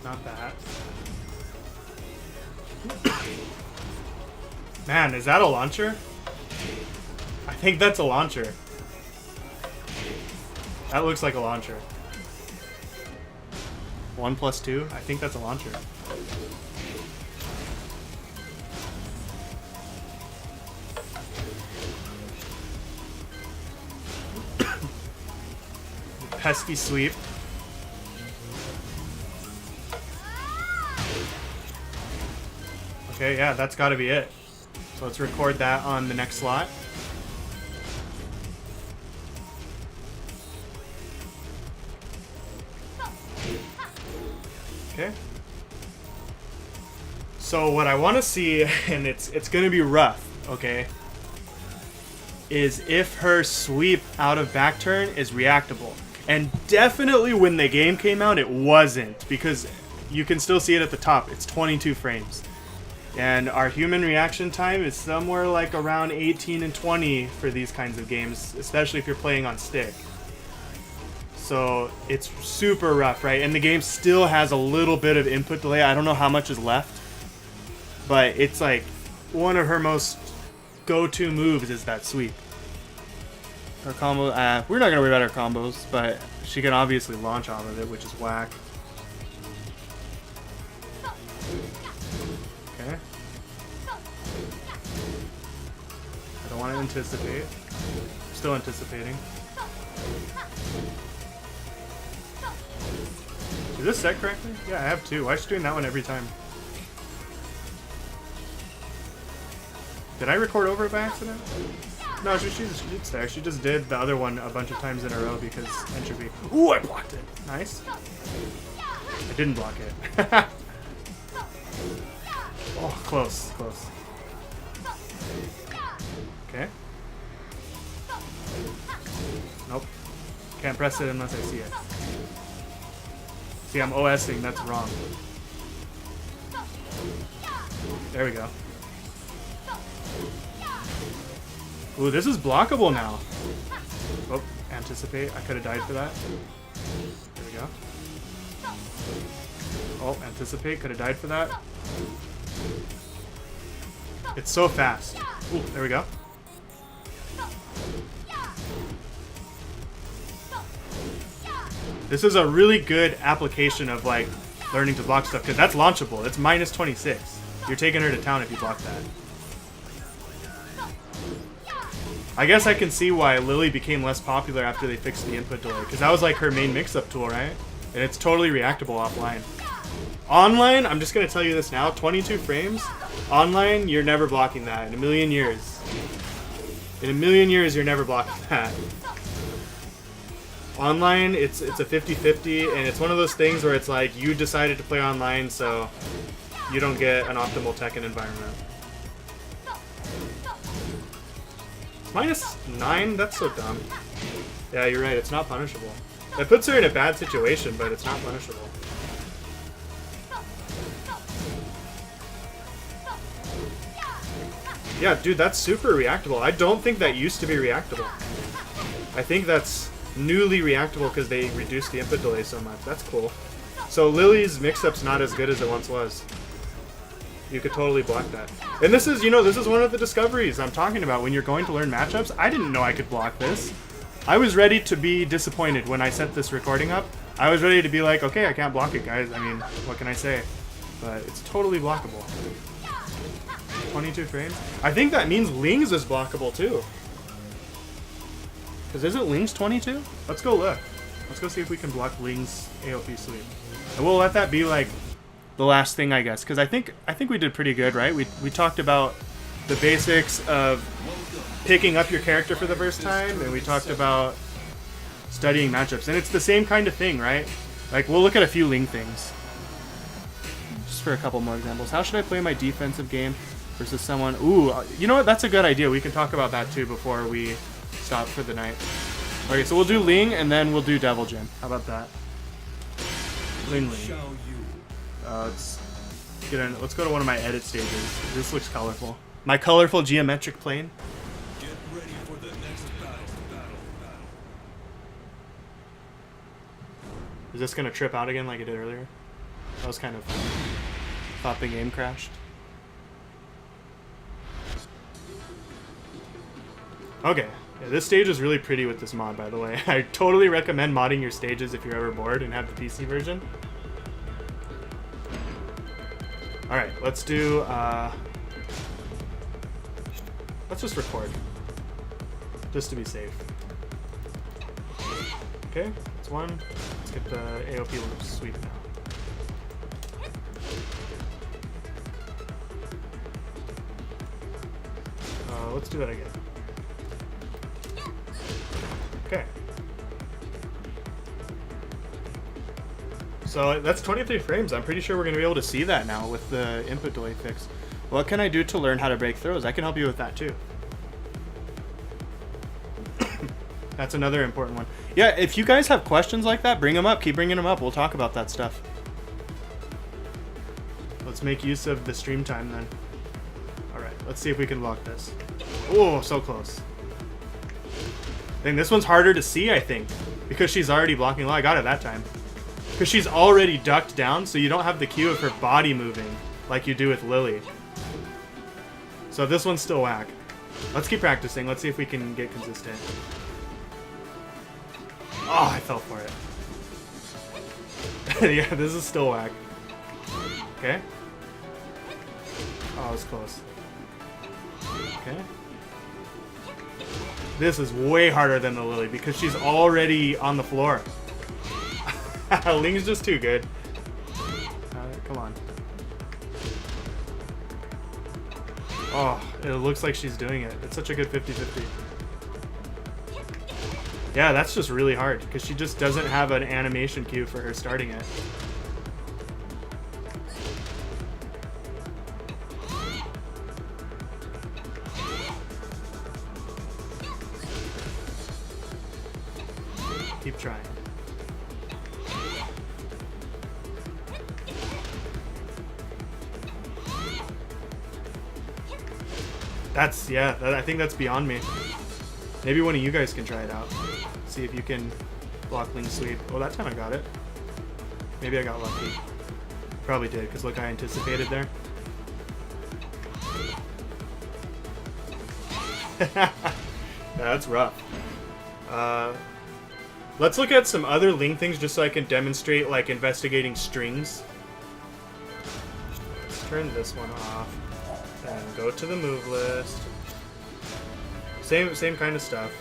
Speaker 1: Not that. Man, is that a launcher? I think that's a launcher. That looks like a launcher. 1 plus 2? I think that's a launcher. Pesky sweep. Okay, yeah, that's gotta be it. So let's record that on the next slot. Okay. So what I want to see, and it's gonna be rough, okay, is if her sweep out of back turn is reactable. And definitely when the game came out, it wasn't, because you can still see it at the top. It's 22 frames. And our human reaction time is somewhere like around 18 and 20 for these kinds of games, especially if you're playing on stick. So it's super rough, right? And the game still has a little bit of input delay. I don't know how much is left, but it's like one of her most go-to moves is that sweep. Her combo, we're not gonna worry about her combos, but she can obviously launch off of it, which is whack. Okay. I don't want to anticipate. Still anticipating. Is this set correctly? Yeah, I have 2. Why is she doing that one every time? Did I record over it by accident? No, she's there. She just did the other one a bunch of times in a row because entropy. Ooh, I blocked it. Nice. I didn't block it. Oh, close, close. Okay. Nope. Can't press it unless I see it. See, I'm OSing. That's wrong. There we go. Ooh, this is blockable now. Oh, anticipate. I could have died for that. There we go. Oh, anticipate. Could have died for that. It's so fast. Ooh, there we go. This is a really good application of like learning to block stuff because that's launchable. It's minus 26. You're taking her to town if you block that. I guess I can see why Lily became less popular after they fixed the input delay, because that was like her main mix-up tool, right? And it's totally reactable offline. Online, I'm just going to tell you this now, 22 frames, online, you're never blocking that in a million years. In a million years, you're never blocking that. Online, it's a 50-50, and it's one of those things where it's like, you decided to play online, so you don't get an optimal Tekken environment. Minus 9? That's so dumb. Yeah, you're right. It's not punishable. That puts her in a bad situation, but it's not punishable. Yeah, dude, that's super reactable. I don't think that used to be reactable. I think that's newly reactable because they reduced the input delay so much. That's cool. So Lily's mix-up's not as good as it once was. You could totally block that. And this is, you know, this is one of the discoveries I'm talking about when you're going to learn matchups. I didn't know I could block this. I was ready to be disappointed when I set this recording up. I was ready to be like, okay, I can't block it, guys. I mean, what can I say? But it's totally blockable. 22 frames. I think that means Ling's is blockable too. Because isn't Ling's 22? Let's go look. Let's go see if we can block Ling's AOP sweep. And we'll let that be like the last thing, I guess, because I think we did pretty good, right? We talked about the basics of picking up your character for the first time, and we talked about studying matchups, and it's the same kind of thing, right? Like, we'll look at a few Ling things. Just for a couple more examples. How should I play my defensive game versus someone? Ooh, you know what? That's a good idea. We can talk about that too before we stop for the night. Okay, so we'll do Ling, and then we'll do Devil Jin. How about that? Ling. Let's go to one of my edit stages. This looks colorful. My colorful geometric plane.
Speaker 2: Get ready for the next battle.
Speaker 1: Is this gonna trip out again like it did earlier? That was kind of funny. Thought the game crashed. Okay. Yeah, this stage is really pretty with this mod, by the way. I totally recommend modding your stages if you're ever bored and have the PC version. Alright, let's do, let's just record. Just to be safe. Okay, that's one. Let's get the AOP loop sweep now. Let's do that again. Okay. So that's 23 frames. I'm pretty sure we're going to be able to see that now with the input delay fix. What can I do to learn how to break throws? I can help you with that too. That's another important one. Yeah, if you guys have questions like that, bring them up. Keep bringing them up. We'll talk about that stuff. Let's make use of the stream time then. Alright, let's see if we can block this. Oh, so close. Dang, this one's harder to see, I think, because she's already blocking low. I got it that time. Because she's already ducked down, so you don't have the cue of her body moving like you do with Lily. So this one's still whack. Let's keep practicing. Let's see if we can get consistent. Oh, I fell for it. Yeah, this is still whack. Okay. Oh, it was close. Okay. This is way harder than the Lily because she's already on the floor. Ling's just too good. Come on. Oh, it looks like she's doing it. It's such a good 50-50. Yeah, that's just really hard because she just doesn't have an animation cue for her starting it. Keep trying. That's, yeah, I think that's beyond me. Maybe one of you guys can try it out. See if you can block Ling sweep. Oh, that time I got it. Maybe I got lucky. Probably did, because look, I anticipated there. Yeah, that's rough. Let's look at some other Ling things just so I can demonstrate, like, investigating strings. Let's turn this one off. And go to the move list. Same kind of stuff.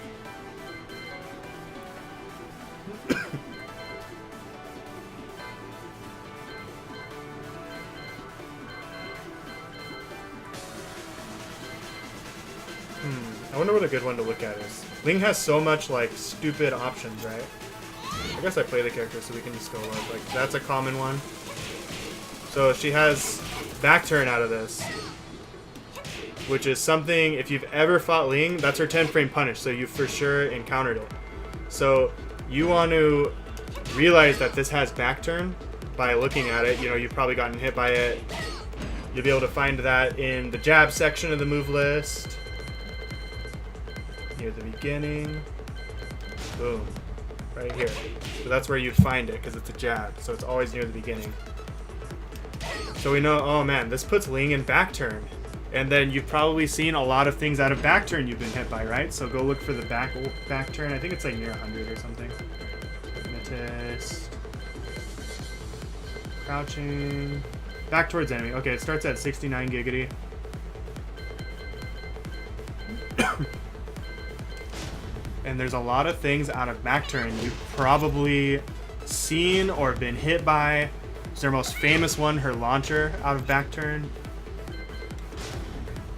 Speaker 1: I wonder what a good one to look at is. Ling has so much, like, stupid options, right? I guess I play the character so we can just go look. Like, that's a common one. So she has back turn out of this, which is something, if you've ever fought Ling, that's her 10 frame punish, so you for sure encountered it. So you want to realize that this has back turn by looking at it. You know, you've probably gotten hit by it. You'll be able to find that in the jab section of the move list, near the beginning. Boom. Right here. So that's where you'd find it, because it's a jab. So it's always near the beginning. So we know, oh man, this puts Ling in back turn. And then you've probably seen a lot of things out of back turn you've been hit by, right? So go look for the back turn. I think it's like near 100 or something. Hypnotist. Crouching. Back towards enemy. Okay, it starts at 69 giggity. And there's a lot of things out of back turn you've probably seen or been hit by. It's their most famous one, her launcher out of back turn.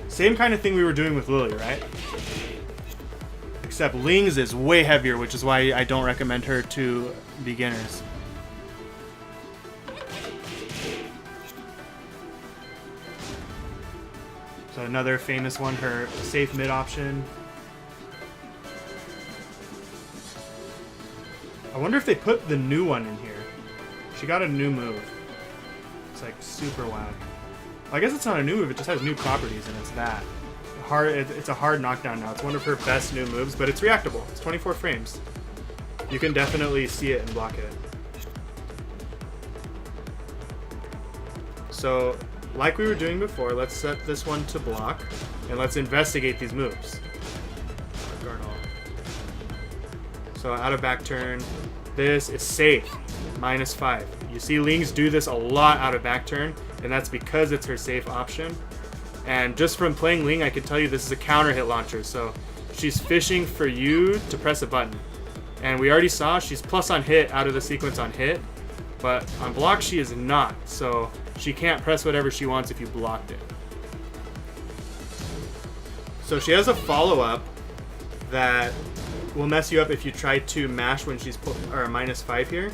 Speaker 1: Same kind of thing we were doing with Lily, right? Except Ling's is way heavier, which is why I don't recommend her to beginners. So another famous one, her safe mid option. I wonder if they put the new one in here. She got a new move. It's like super whack. I guess it's not a new move, it just has new properties, and it's that. It's a hard knockdown now. It's one of her best new moves, but it's reactable. It's 24 frames. You can definitely see it and block it. So, like we were doing before, let's set this one to block, and let's investigate these moves. So out of back turn, this is safe, -5. You see Ling's do this a lot out of back turn, and that's because it's her safe option. And just from playing Ling, I can tell you this is a counter hit launcher, so she's fishing for you to press a button. And we already saw she's plus on hit out of the sequence on hit, but on block she is not, so she can't press whatever she wants if you blocked it. So she has a follow-up that will mess you up if you try to mash when she's -5 here.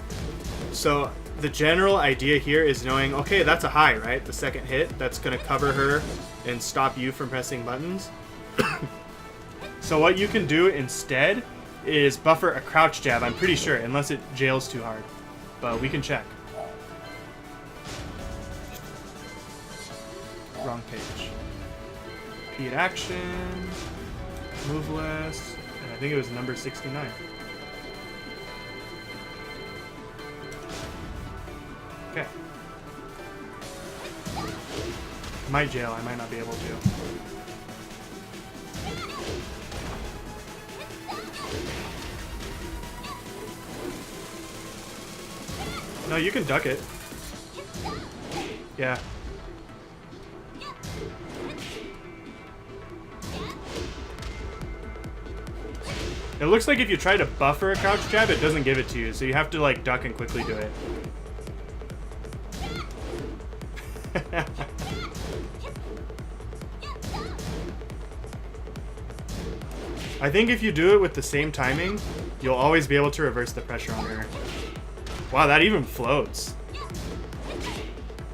Speaker 1: So the general idea here is knowing, okay, that's a high, right? The second hit, that's going to cover her and stop you from pressing buttons. So what you can do instead is buffer a crouch jab, I'm pretty sure, unless it jails too hard. But we can check. Wrong page. Repeat action. Moveless. And I think it was number 69. Okay. Might jail, I might not be able to. No, you can duck it. Yeah. It looks like if you try to buffer a crouch jab, it doesn't give it to you, so you have to like duck and quickly do it. I think if you do it with the same timing, you'll always be able to reverse the pressure on her. Wow, that even floats.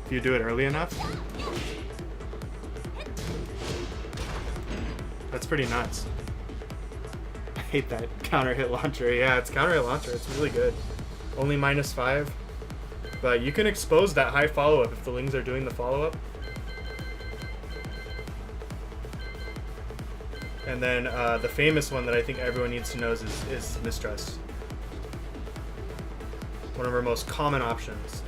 Speaker 1: If you do it early enough. That's pretty nuts. I hate that counter hit launcher. Yeah, it's counter hit launcher. It's really good. Only -5. But you can expose that high follow-up if the Lings are doing the follow-up. And then the famous one that I think everyone needs to know is Mistrust. One of our most common options.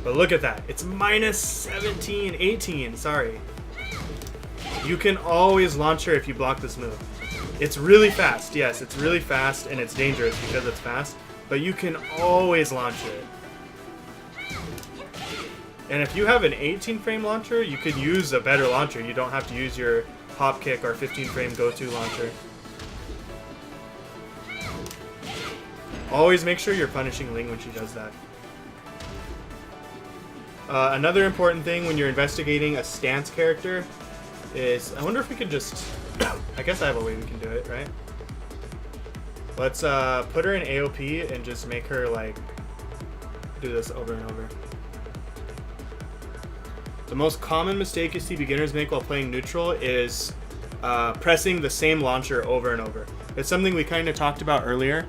Speaker 1: But look at that. It's -17, 18, sorry. You can always launch her if you block this move. It's really fast, yes, it's really fast and it's dangerous because it's fast, but you can always launch it. And if you have an 18 frame launcher, you could use a better launcher. You don't have to use your hop kick or 15 frame go-to launcher. Always make sure you're punishing Ling when she does that. Another important thing when you're investigating a stance character is, I wonder if we could just, I guess I have a way we can do it, right? Let's put her in AOP and just make her like do this over and over. The most common mistake you see beginners make while playing neutral is pressing the same launcher over and over. It's something we kind of talked about earlier.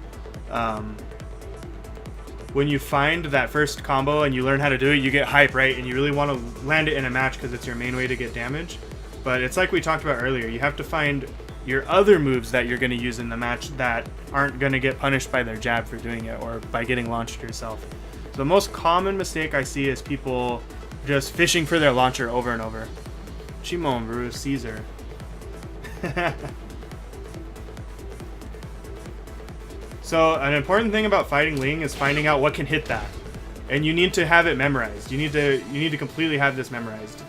Speaker 1: When you find that first combo and you learn how to do it, you get hype, right? And you really want to land it in a match because it's your main way to get damage. But it's like we talked about earlier. You have to find your other moves that you're going to use in the match that aren't going to get punished by their jab for doing it or by getting launched yourself. The most common mistake I see is people just fishing for their launcher over and over. Chimon versus Caesar. So an important thing about fighting Ling is finding out what can hit that. And you need to have it memorized. You need to completely have this memorized.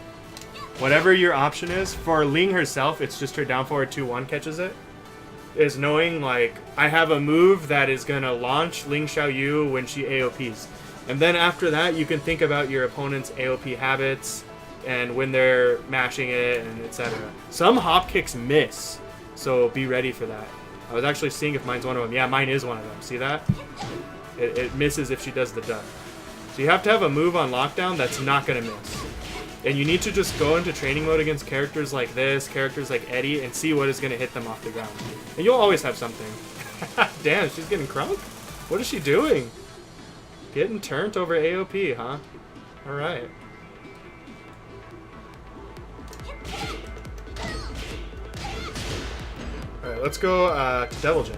Speaker 1: Whatever your option is, for Ling herself, it's just her down forward 2-1 catches it. Is knowing, like, I have a move that is going to launch Ling Xiaoyu when she AOPs. And then after that, you can think about your opponent's AOP habits and when they're mashing it and etc. Some hop kicks miss, so be ready for that. I was actually seeing if mine's one of them. Yeah, mine is one of them. See that? It misses if she does the duck. So you have to have a move on lockdown that's not going to miss. And you need to just go into training mode against characters like this, characters like Eddie, and see what is going to hit them off the ground. And you'll always have something. Damn, she's getting crunk? What is she doing? Getting turned over AOP, huh? Alright. Alright, let's go to Devil Jin.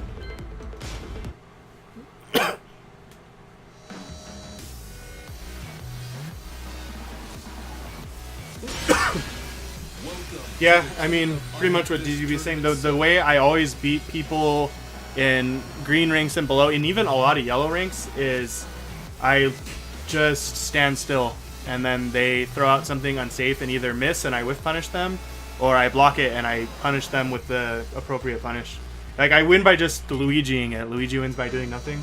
Speaker 1: Yeah, I mean, pretty much what DGB is saying. The way I always beat people in green ranks and below, and even a lot of yellow ranks, is I just stand still, and then they throw out something unsafe and either miss and I whiff punish them, or I block it and I punish them with the appropriate punish. Like, I win by just Luigiing it. Luigi wins by doing nothing.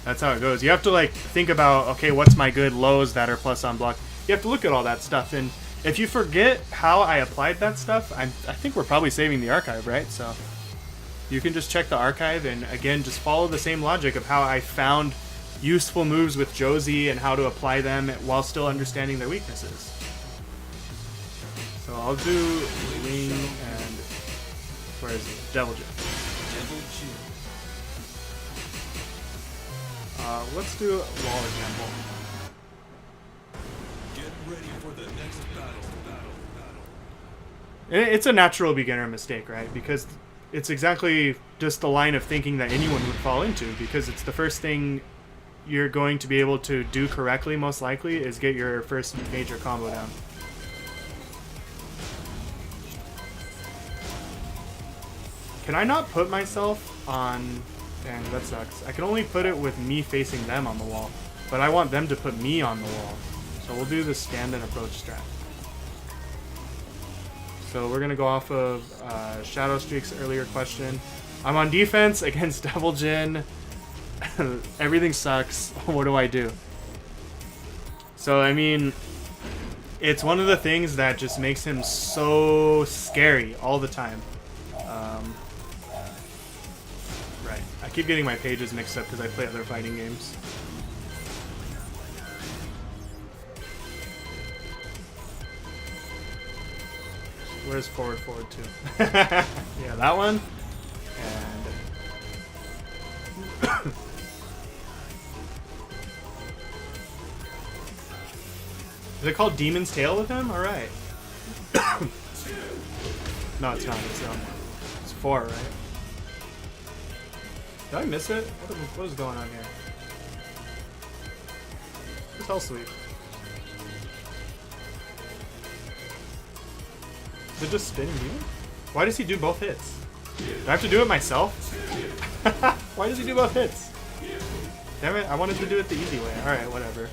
Speaker 1: That's how it goes. You have to, like, think about, okay, what's my good lows that are plus on block? You have to look at all that stuff, and if you forget how I applied that stuff, I think we're probably saving the archive, right? So you can just check the archive and, again, just follow the same logic of how I found useful moves with Josie and how to apply them while still understanding their weaknesses. So I'll do Ling and... where is it? Devil Jin. Let's do wall example.
Speaker 2: Get ready for the next battle.
Speaker 1: It's a natural beginner mistake, right? Because it's exactly just the line of thinking that anyone would fall into, because it's the first thing you're going to be able to do correctly, most likely, is get your first major combo down. Can I not put myself on... Dang, that sucks. I can only put it with me facing them on the wall, but I want them to put me on the wall. So we'll do the stand and approach strat. So we're going to go off of Shadow Streak's earlier question. I'm on defense against Devil Jin. Everything sucks. What do I do? So, I mean, it's one of the things that just makes him so scary all the time. Right. I keep getting my pages mixed up because I play other fighting games. Where's forward 2? Yeah, that one. And is it called Demon's Tail with him? All right. No, it's not. It's 4, right? Did I miss it? What is going on here? Where's Hell Sweep? Is it just spinning you? Why does he do both hits? Do I have to do it myself? Why does he do both hits? Damn it, I wanted to do it the easy way. Alright, whatever.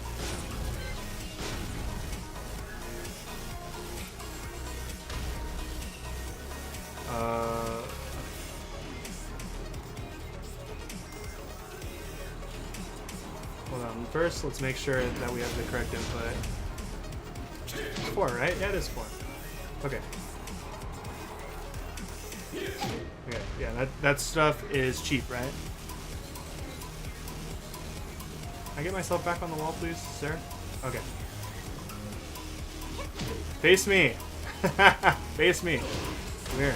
Speaker 1: Hold on. First, let's make sure that we have the correct input. It's 4, right? Yeah, it is 4. Okay. Okay, yeah, that stuff is cheap, right? Can I get myself back on the wall, please, sir? Okay. Face me! Face me! Come here.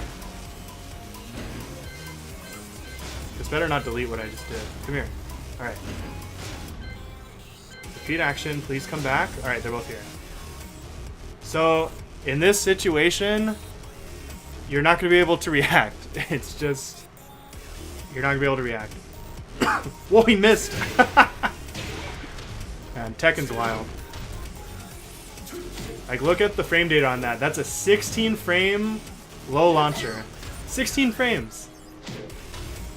Speaker 1: This better not delete what I just did. Come here. Alright. Repeat action, please come back. Alright, they're both here. So, in this situation, you're not going to be able to react. It's just, you're not going to be able to react. Whoa, he missed. Man, Tekken's wild. Like, look at the frame data on that. That's a 16 frame low launcher. 16 frames.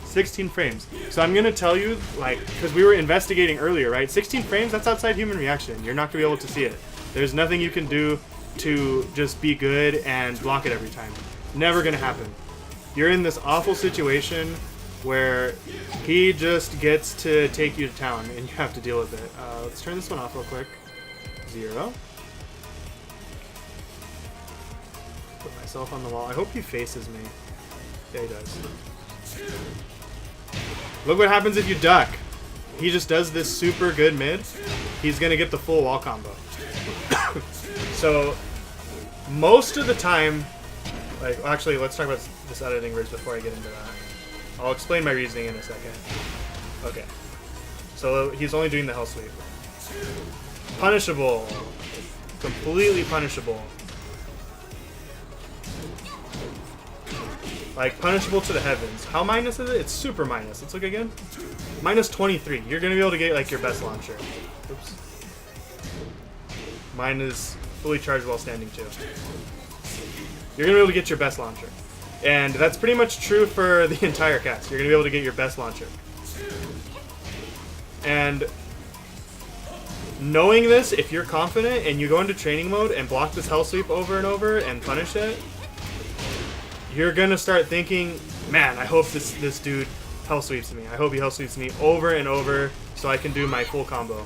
Speaker 1: 16 frames. So I'm going to tell you, like, because we were investigating earlier, right? 16 frames, that's outside human reaction. You're not going to be able to see it. There's nothing you can do to just be good and block it every time. Never going to happen. You're in this awful situation where he just gets to take you to town and you have to deal with it. Let's turn this one off real quick. 0. Put myself on the wall. I hope he faces me. Yeah, he does. Look what happens if you duck. He just does this super good mid. He's going to get the full wall combo. So, most of the time, like, actually, let's talk about this editing bridge before I get into that. I'll explain my reasoning in a second. Okay. So, he's only doing the hell sweep. Punishable. Completely punishable. Like, punishable to the heavens. How minus is it? It's super minus. Let's look again. Minus 23. You're going to be able to get, like, your best launcher. Oops. Mine is fully charged while standing, too. You're going to be able to get your best launcher. And that's pretty much true for the entire cast. You're going to be able to get your best launcher. And knowing this, if you're confident and you go into training mode and block this hell sweep over and over and punish it, you're going to start thinking, man, I hope this dude hell sweeps me. I hope he hell sweeps me over and over so I can do my full combo.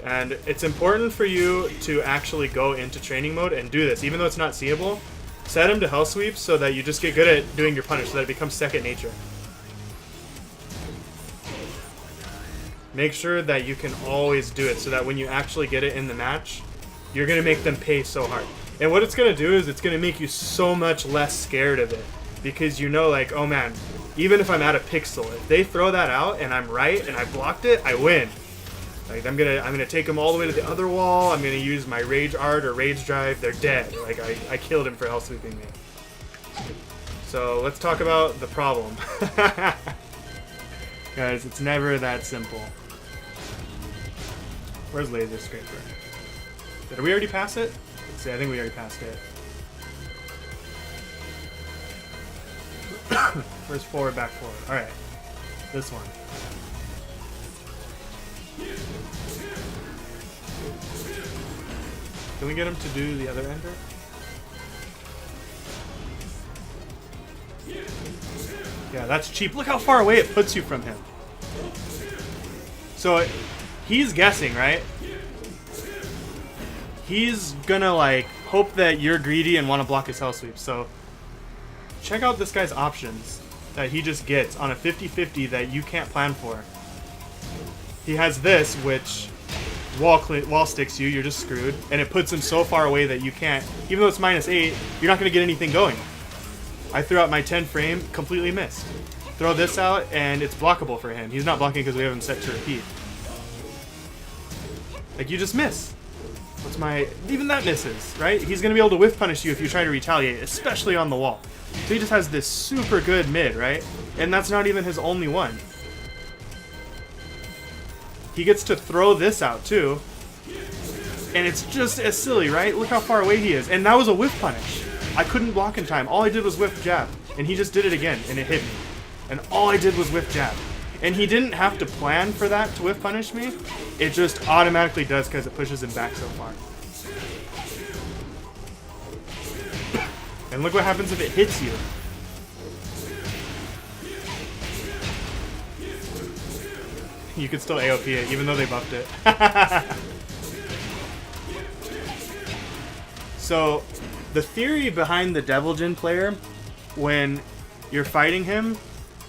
Speaker 1: And it's important for you to actually go into training mode and do this. Even though it's not seeable, set him to hell sweeps so that you just get good at doing your punish so that it becomes second nature. Make sure that you can always do it so that when you actually get it in the match, you're going to make them pay so hard. And what it's going to do is it's going to make you so much less scared of it. Because you know, like, oh man, even if I'm at a pixel, if they throw that out and I'm right and I blocked it, I win. Like, I'm gonna take them all the way to the other wall. I'm gonna use my rage art or rage drive. They're dead. Like, I killed him for hell sweeping me. So let's talk about the problem. Guys, it's never that simple. Where's Laser Scraper? Did we already pass it? Let's see, I think we already passed it. Where's forward, back, forward? Alright. This one. Can we get him to do the other ender? Yeah, that's cheap. Look how far away it puts you from him. So he's guessing, right? He's gonna, like, hope that you're greedy and want to block his hell sweep. So check out this guy's options that he just gets on a 50-50 that you can't plan for. He has this, which wall sticks you, you're just screwed, and it puts him so far away that you can't, even though it's -8, you're not going to get anything going. I threw out my 10 frame, completely missed. Throw this out, and it's blockable for him. He's not blocking because we have him set to repeat. Like, you just miss. What's my... Even that misses, right? He's going to be able to whiff punish you if you try to retaliate, especially on the wall. So he just has this super good mid, right? And that's not even his only one. He gets to throw this out, too. And it's just as silly, right? Look how far away he is. And that was a whiff punish. I couldn't block in time. All I did was whiff jab. And he just did it again, and it hit me. And all I did was whiff jab. And he didn't have to plan for that to whiff punish me. It just automatically does because it pushes him back so far. And look what happens if it hits you. You could still AOP it, even though they buffed it. So, the theory behind the Devil Jin player, when you're fighting him,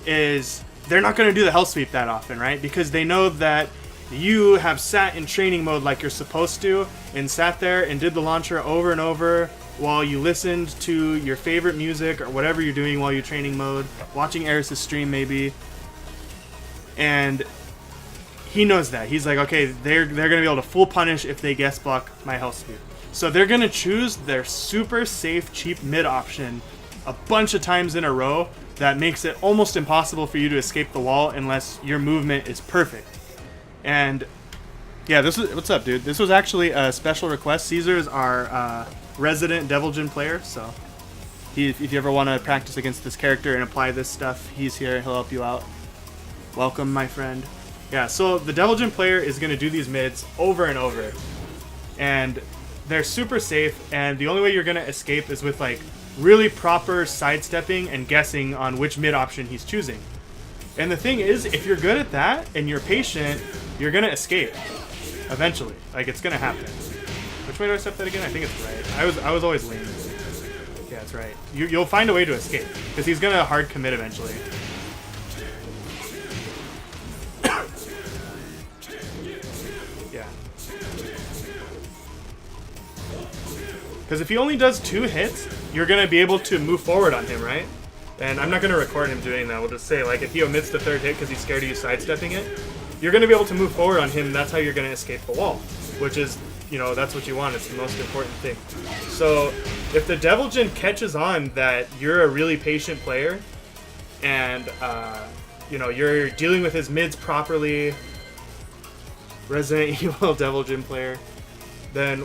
Speaker 1: is they're not going to do the hell sweep that often, right? Because they know that you have sat in training mode like you're supposed to, and sat there and did the launcher over and over while you listened to your favorite music or whatever you're doing while you're training mode, watching Eris' stream maybe, and he knows that. He's like, okay, they're going to be able to full punish if they guess block my health sweep. So they're going to choose their super safe, cheap mid option a bunch of times in a row. That makes it almost impossible for you to escape the wall unless your movement is perfect. And yeah, this is what's up, dude. This was actually a special request. Caesar is our resident Deviljin player, so if you ever want to practice against this character and apply this stuff, he's here. He'll help you out. Welcome, my friend. Yeah, so the Deviljin player is going to do these mids over and over, and they're super safe. And the only way you're going to escape is with like really proper sidestepping and guessing on which mid option he's choosing. And the thing is, if you're good at that and you're patient, you're gonna escape eventually. Like, it's gonna happen. Which way do I step that again? I think it's right. I was always leaning. Yeah, it's right. You'll find a way to escape because he's gonna hard commit eventually. Yeah. Because if he only does 2 hits, you're going to be able to move forward on him, right? And I'm not going to record him doing that. We'll just say, like, if he omits the 3rd hit because he's scared of you sidestepping it, you're going to be able to move forward on him, and that's how you're going to escape the wall. Which is, you know, that's what you want. It's the most important thing. So, if the Deviljin catches on that you're a really patient player, and, you know, you're dealing with his mids properly, Resident Evil Deviljin player, then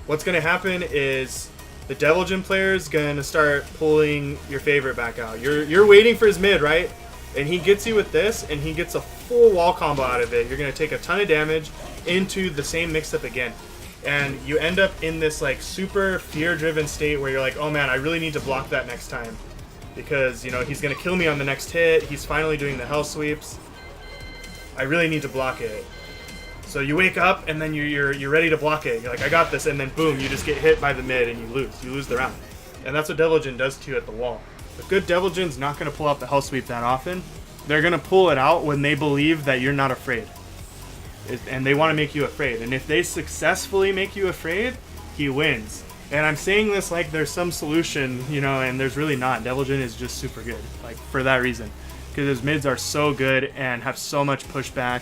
Speaker 1: what's going to happen is the Deviljin player is going to start pulling your favorite back out. You're waiting for his mid, right? And he gets you with this, and he gets a full wall combo out of it. You're going to take a ton of damage into the same mix-up again. And you end up in this like super fear-driven state where you're like, oh man, I really need to block that next time. Because, you know, he's going to kill me on the next hit. He's finally doing the hell sweeps. I really need to block it. So you wake up and then you're ready to block it. You're like, I got this, and then boom, you just get hit by the mid and you lose. You lose the round. And that's what Deviljin does to you at the wall. A good Deviljin's not going to pull out the hell sweep that often. They're going to pull it out when they believe that you're not afraid. And they want to make you afraid. And if they successfully make you afraid, he wins. And I'm saying this like there's some solution, you know, and there's really not. Deviljin is just super good, like, for that reason. Because his mids are so good and have so much pushback.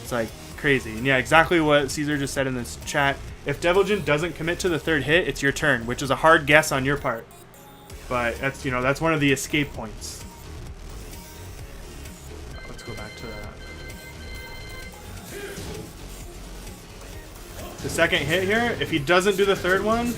Speaker 1: It's like crazy. And yeah, exactly what Caesar just said in this chat. If Deviljin doesn't commit to the 3rd hit, it's your turn, which is a hard guess on your part. But that's, you know, that's one of the escape points. Let's go back to that. The 2nd hit here, if he doesn't do the 3rd one,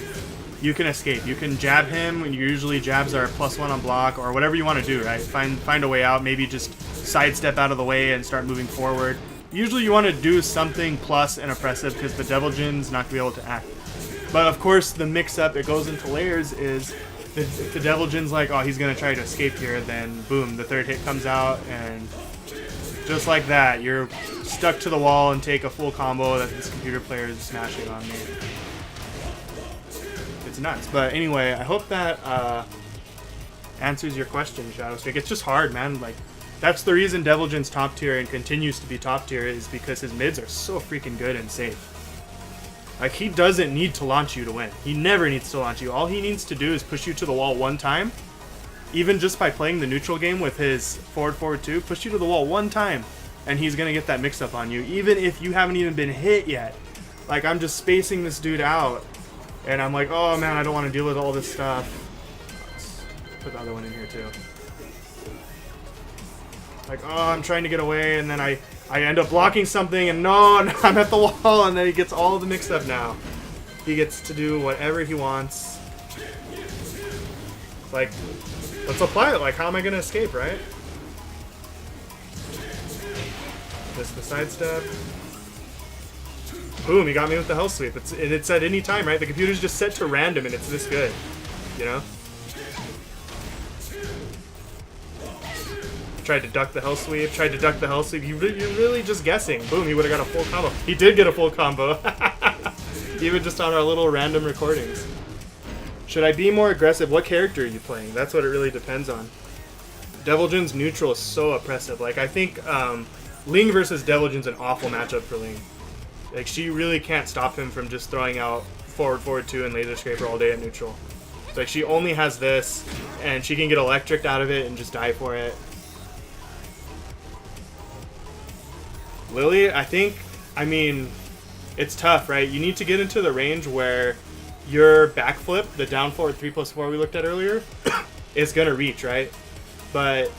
Speaker 1: you can escape. You can jab him, and usually jabs are +1 on block, or whatever you want to do, right? Find a way out, maybe just sidestep out of the way and start moving forward. Usually you want to do something plus and oppressive because the Deviljin's not going to be able to act. But of course, the mix-up, it goes into layers, is if the Deviljin's like, oh, he's going to try to escape here, then boom, the 3rd hit comes out, and just like that, you're stuck to the wall and take a full combo that this computer player is smashing on me. It's nuts. But anyway, I hope that answers your question, Shadowstreak. It's just hard, man. Like, that's the reason Deviljin's top tier and continues to be top tier, is because his mids are so freaking good and safe. Like, he doesn't need to launch you to win. He never needs to launch you. All he needs to do is push you to the wall one time. Even just by playing the neutral game with his forward 2, push you to the wall one time, and he's going to get that mix-up on you, even if you haven't even been hit yet. Like, I'm just spacing this dude out, and I'm like, oh man, I don't want to deal with all this stuff. Let's put the other one in here too. Like, oh, I'm trying to get away, and then I end up blocking something, and no, I'm at the wall, and then he gets all the mix-up now. He gets to do whatever he wants. Like, let's apply it. Like, how am I going to escape, right? This the sidestep. Boom, he got me with the hell sweep. It's at any time, right? The computer's just set to random, and it's this good, you know? Tried to duck the hell sweep, You're really just guessing. Boom, he would have got a full combo. He did get a full combo. Even just on our little random recordings. Should I be more aggressive? What character are you playing? That's what it really depends on. Deviljin's neutral is so oppressive. Like, I think Ling versus Deviljin's an awful matchup for Ling. Like, she really can't stop him from just throwing out forward 2 and laser scraper all day at neutral. It's like, she only has this, and she can get electricked out of it and just die for it. Lily, I mean, it's tough, right? You need to get into the range where your backflip, the down forward 3+4 we looked at earlier, is gonna reach, right? But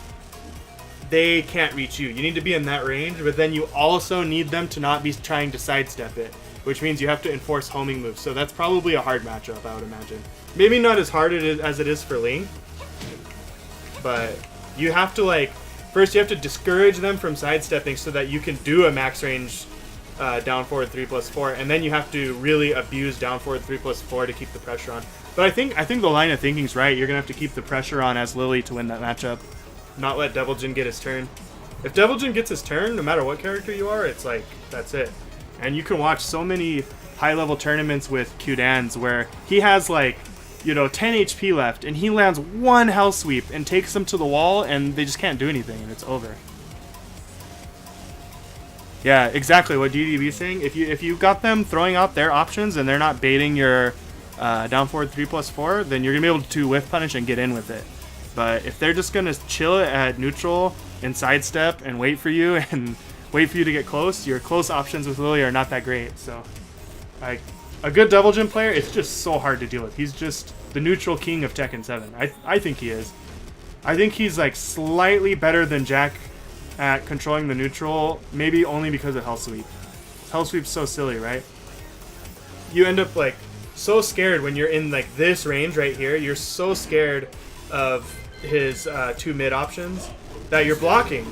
Speaker 1: they can't reach you. You need to be in that range, but then you also need them to not be trying to sidestep it, which means you have to enforce homing moves. So that's probably a hard matchup, I would imagine. Maybe not as hard as it is for Ling, but you have to, like, first you have to discourage them from sidestepping so that you can do a max range down forward 3+4, and then you have to really abuse down forward 3+4 to keep the pressure on. But I think the line of thinking's right. You're gonna have to keep the pressure on as Lily to win that matchup. Not let Devil Jin get his turn. If Devil Jin gets his turn, no matter what character you are, it's like, that's it. And you can watch so many high-level tournaments with Qdans where he has, like, you know, 10 HP left, and he lands one hell sweep and takes them to the wall, and they just can't do anything, and it's over. Yeah, exactly what DDB is saying. If you got them throwing out their options and they're not baiting your down forward 3+4, then you're gonna be able to whiff punish and get in with it. But if they're just gonna chill it at neutral and sidestep and wait for you and wait for you to get close, your close options with Lily are not that great. So, like, a good Devil Jin player, it's just so hard to deal with. He's just the neutral king of Tekken 7. I think he is. I think he's, like, slightly better than Jack at controlling the neutral, maybe only because of Hell Sweep. Hell Sweep's so silly, right? You end up, like, so scared when you're in, like, this range right here. You're so scared of his two mid options that you're blocking.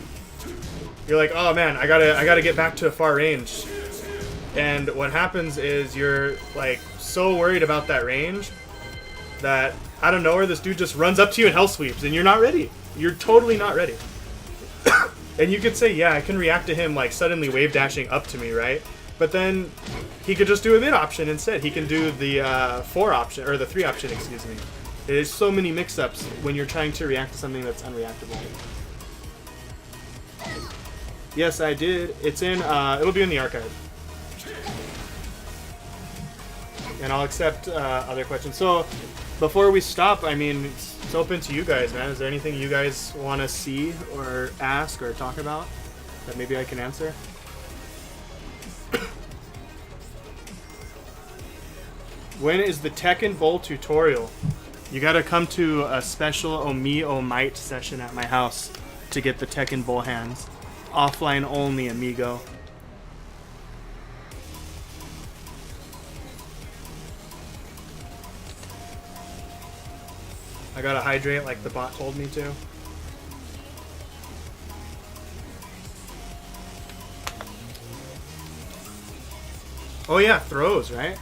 Speaker 1: You're like, oh man, I gotta get back to a far range. And what happens is you're, like, so worried about that range that out of nowhere this dude just runs up to you and hell sweeps, and you're not ready. You're totally not ready. And you could say, yeah, I can react to him, like, suddenly wave dashing up to me, right? But then he could just do a mid option instead. He can do the 4 option, or the 3 option, excuse me. There's so many mix-ups when you're trying to react to something that's unreactable. Yes, I did. It's in, it'll be in the archive. And I'll accept other questions. So, before we stop, I mean, it's open to you guys, man. Is there anything you guys want to see or ask or talk about that maybe I can answer? When is the Tekken Bowl tutorial? You gotta come to a special Omi Might session at my house to get the Tekken Bowl hands. Offline only, amigo. I gotta hydrate like the bot told me to. Oh yeah, throws, right?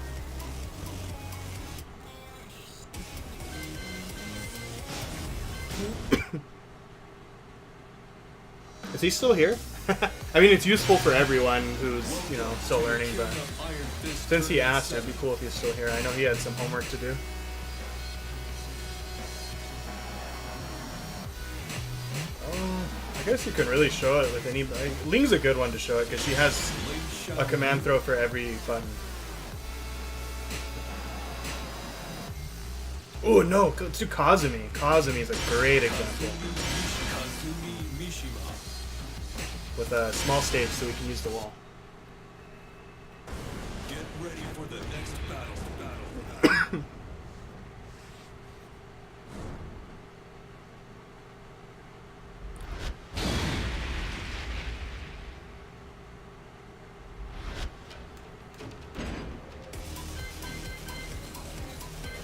Speaker 1: Is he still here? I mean, it's useful for everyone who's, you know, still learning, but since he asked, it'd be cool if he's still here. I know he had some homework to do. I guess you can really show it with anybody. Ling's a good one to show it because she has a command throw for every button. Oh no, let's do Kazumi. Kazumi is a great example. With a small stage so we can use the wall.
Speaker 2: Get ready for the next battle.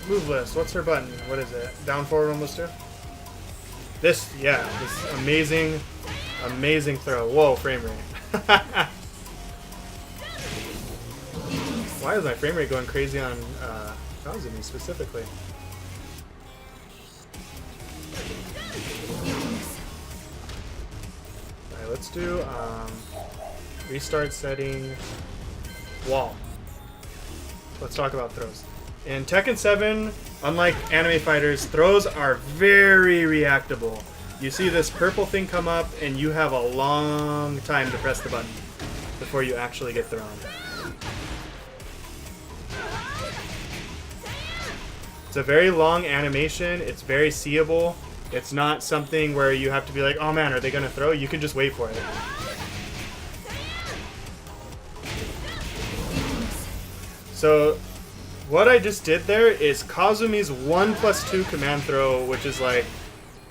Speaker 1: Move list. What's her button? What is it? Down forward almost two? This, yeah, this amazing throw. Whoa, frame rate. Why is my frame rate going crazy on Kazumi specifically? Alright, let's do restart setting wall. Let's talk about throws. In Tekken 7, unlike anime fighters, throws are very reactable. You see this purple thing come up, and you have a long time to press the button before you actually get thrown. It's a very long animation. It's very seeable. It's not something where you have to be like, oh man, are they going to throw? You can just wait for it. So what I just did there is Kazumi's 1+2 command throw, which is like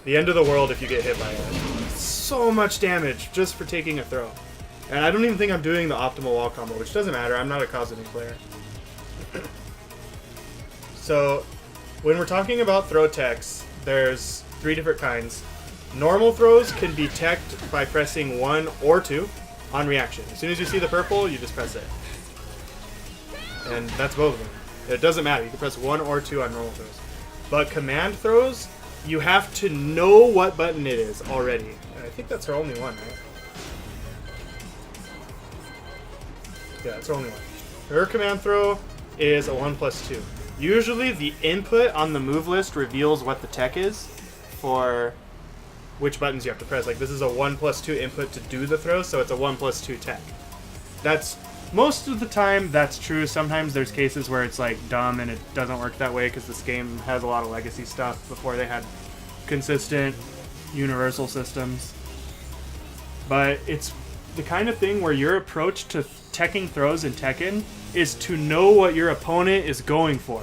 Speaker 1: the end of the world if you get hit by it. So much damage just for taking a throw. And I don't even think I'm doing the optimal wall combo, which doesn't matter. I'm not a Kazumi player. So when we're talking about throw techs, there's 3 different kinds. Normal throws can be teched by pressing 1 or 2 on reaction. As soon as you see the purple, you just press it. And that's both of them. It doesn't matter. You can press 1 or 2 on normal throws. But command throws, you have to know what button it is already. And I think that's her only one, right? Yeah, that's her only one. Her command throw is a 1+2. Usually the input on the move list reveals what the tech is for which buttons you have to press. Like this is a 1+2 input to do the throw, so it's a 1+2 tech. That's most of the time that's true. Sometimes there's cases where it's like dumb and it doesn't work that way because this game has a lot of legacy stuff before they had consistent universal systems. But it's the kind of thing where your approach to teching throws in Tekken is to know what your opponent is going for.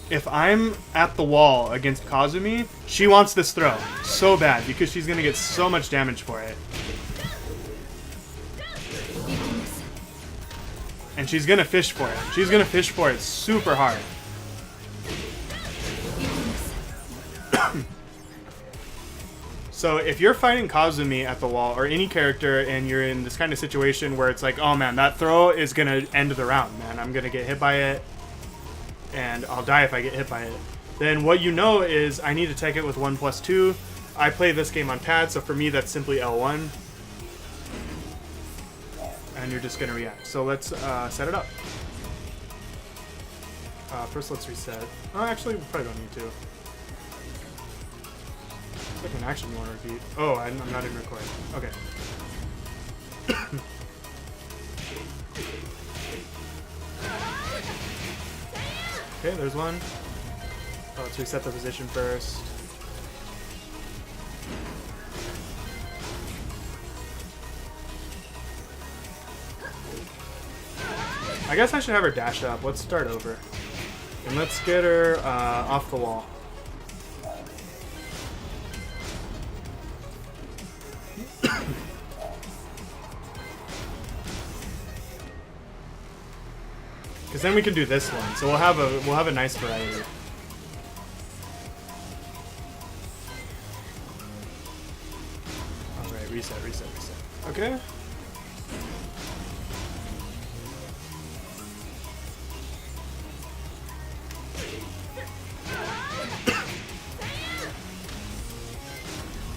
Speaker 1: If I'm at the wall against Kazumi, she wants this throw so bad because she's going to get so much damage for it. And she's going to fish for it. She's going to fish for it super hard. So if you're fighting Kazumi at the wall, or any character, and you're in this kind of situation where it's like, oh man, that throw is going to end the round, man. I'm going to get hit by it, and I'll die if I get hit by it. Then what you know is I need to tech it with 1+2. I play this game on pad, so for me that's simply L1. And you're just going to react. So let's set it up. First let's reset. Oh, actually, we probably don't need to. Second action you want to repeat. Oh, I'm not in record. Okay. Okay, there's one. Oh, let's reset the position first. I guess I should have her dash up. Let's start over. And let's get her off the wall. Because then we can do this one, so we'll have a nice variety. All right, reset. Okay.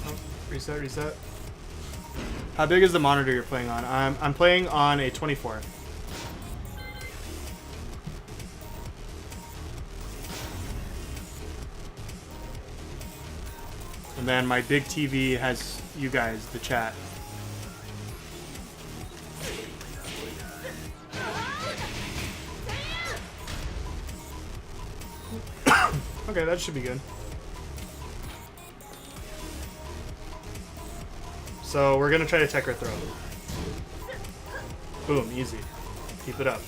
Speaker 1: Oh, reset. How big is the monitor you're playing on? I'm playing on a 24. And then my big TV has you guys, the chat. Okay, that should be good. So we're gonna try to tech her throw. Boom, easy. Keep it up.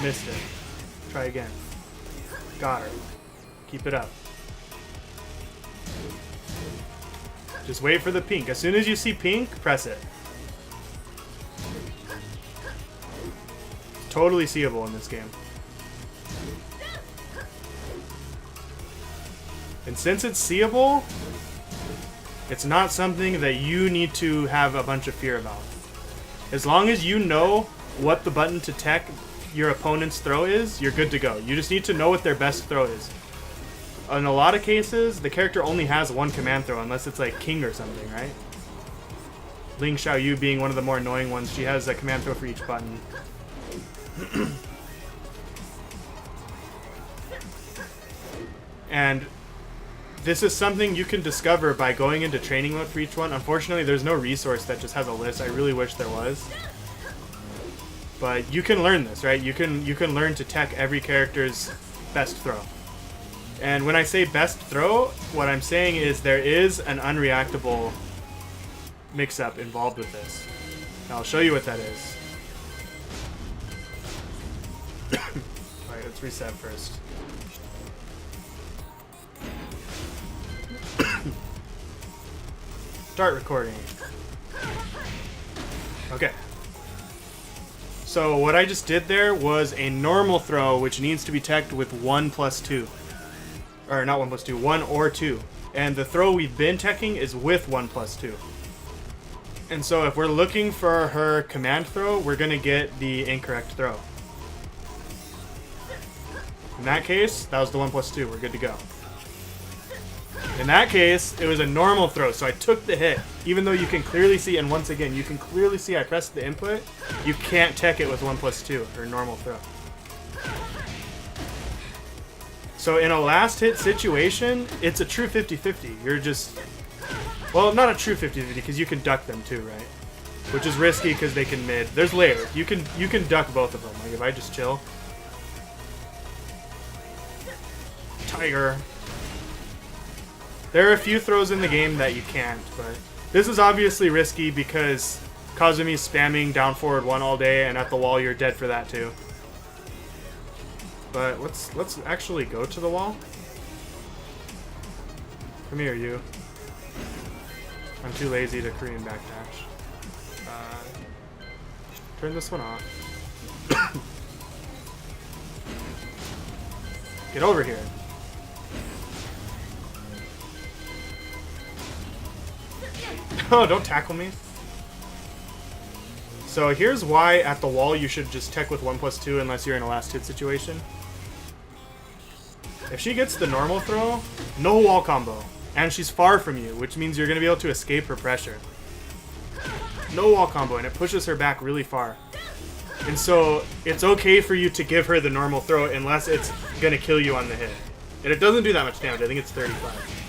Speaker 1: Missed it. Try again. Got her. Keep it up. Just wait for the pink. As soon as you see pink, press it. Totally seeable in this game. And since it's seeable, it's not something that you need to have a bunch of fear about. As long as you know what the button to tech your opponent's throw is, you're good to go. You just need to know what their best throw is. In a lot of cases, the character only has one command throw, unless it's like King or something, right? Ling Xiaoyu being one of the more annoying ones, she has a command throw for each button. And this is something you can discover by going into training mode for each one. Unfortunately, there's no resource that just has a list. I really wish there was. But you can learn this, right? You can learn to tech every character's best throw. And when I say best throw, what I'm saying is there is an unreactable mix-up involved with this. I'll show you what that is. Alright, let's reset first. Start recording. Okay. So what I just did there was a normal throw, which needs to be teched with 1 plus 2. Or not 1 plus 2, 1 or 2. And the throw we've been teching is with 1 plus 2. And so if we're looking for her command throw, we're going to get the incorrect throw. In that case, that was the 1 plus 2. We're good to go. In that case, it was a normal throw, so I took the hit. Even though you can clearly see, and once again, you can clearly see I pressed the input, you can't tech it with 1 plus 2, or normal throw. So in a last hit situation, it's a true 50-50. You're just... Well, not a true 50-50, because you can duck them too, right? Which is risky, because they can mid. There's layers. You can duck both of them. Like, if I just chill. Tiger. There are a few throws in the game that you can't, but this is obviously risky because Kazumi's spamming down forward 1 all day, and at the wall you're dead for that too. But let's actually go to the wall. Come here, you. I'm too lazy to Korean backdash. Turn this one off. Get over here. Oh, don't tackle me. So here's why at the wall you should just tech with 1 plus 2 unless you're in a last hit situation. If she gets the normal throw, no wall combo. And she's far from you, which means you're going to be able to escape her pressure. No wall combo, and it pushes her back really far. And so it's okay for you to give her the normal throw unless it's going to kill you on the hit. And it doesn't do that much damage. I think it's 35.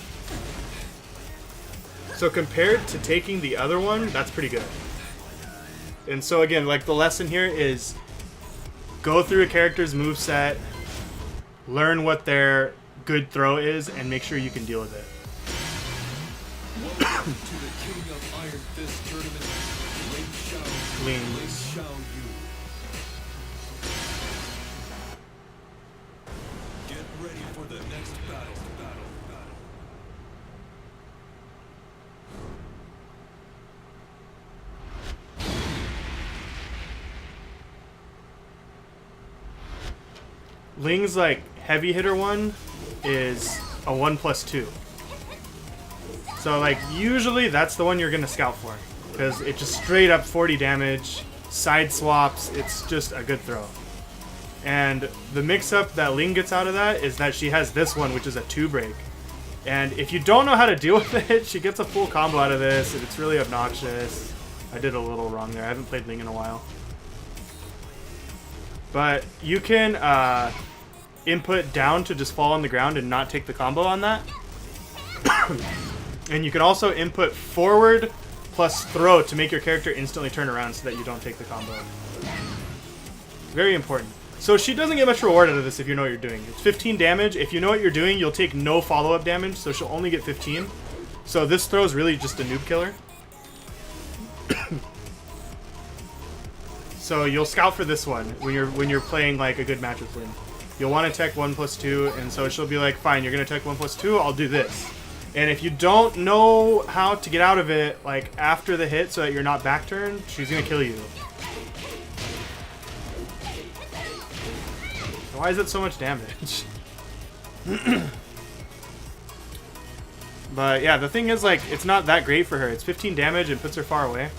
Speaker 1: So compared to taking the other one, that's pretty good. And so again, like the lesson here is go through a character's moveset, learn what their good throw is, and make sure you can deal with it.
Speaker 2: Welcome to the King of Iron Fist tournament. Ling Xiao Yu. Get ready for the next battle.
Speaker 1: Ling's like heavy hitter one is a 1 plus 2. So like usually that's the one you're gonna scout for because it just straight up 40 damage, side swaps. It's just a good throw. And the mix-up that Ling gets out of that is that she has this one, which is a 2 break. And if you don't know how to deal with it, she gets a full combo out of this, and it's really obnoxious. I did a little wrong there. I haven't played Ling in a while. But you can input down to just fall on the ground and not take the combo on that. And you can also input forward plus throw to make your character instantly turn around so that you don't take the combo. Very important. So she doesn't get much reward out of this if you know what you're doing. It's 15 damage. If you know what you're doing, you'll take no follow-up damage, so she'll only get 15. So this throw is really just a noob killer. So you'll scout for this one when you're playing like a good match with Lin. You'll want to tech 1 plus 2, and so she'll be like, fine, you're gonna tech 1 plus 2, I'll do this. And if you don't know how to get out of it, like after the hit so that you're not back turned, she's gonna kill you. Why is it so much damage? But yeah, the thing is, like, it's not that great for her. It's 15 damage and puts her far away.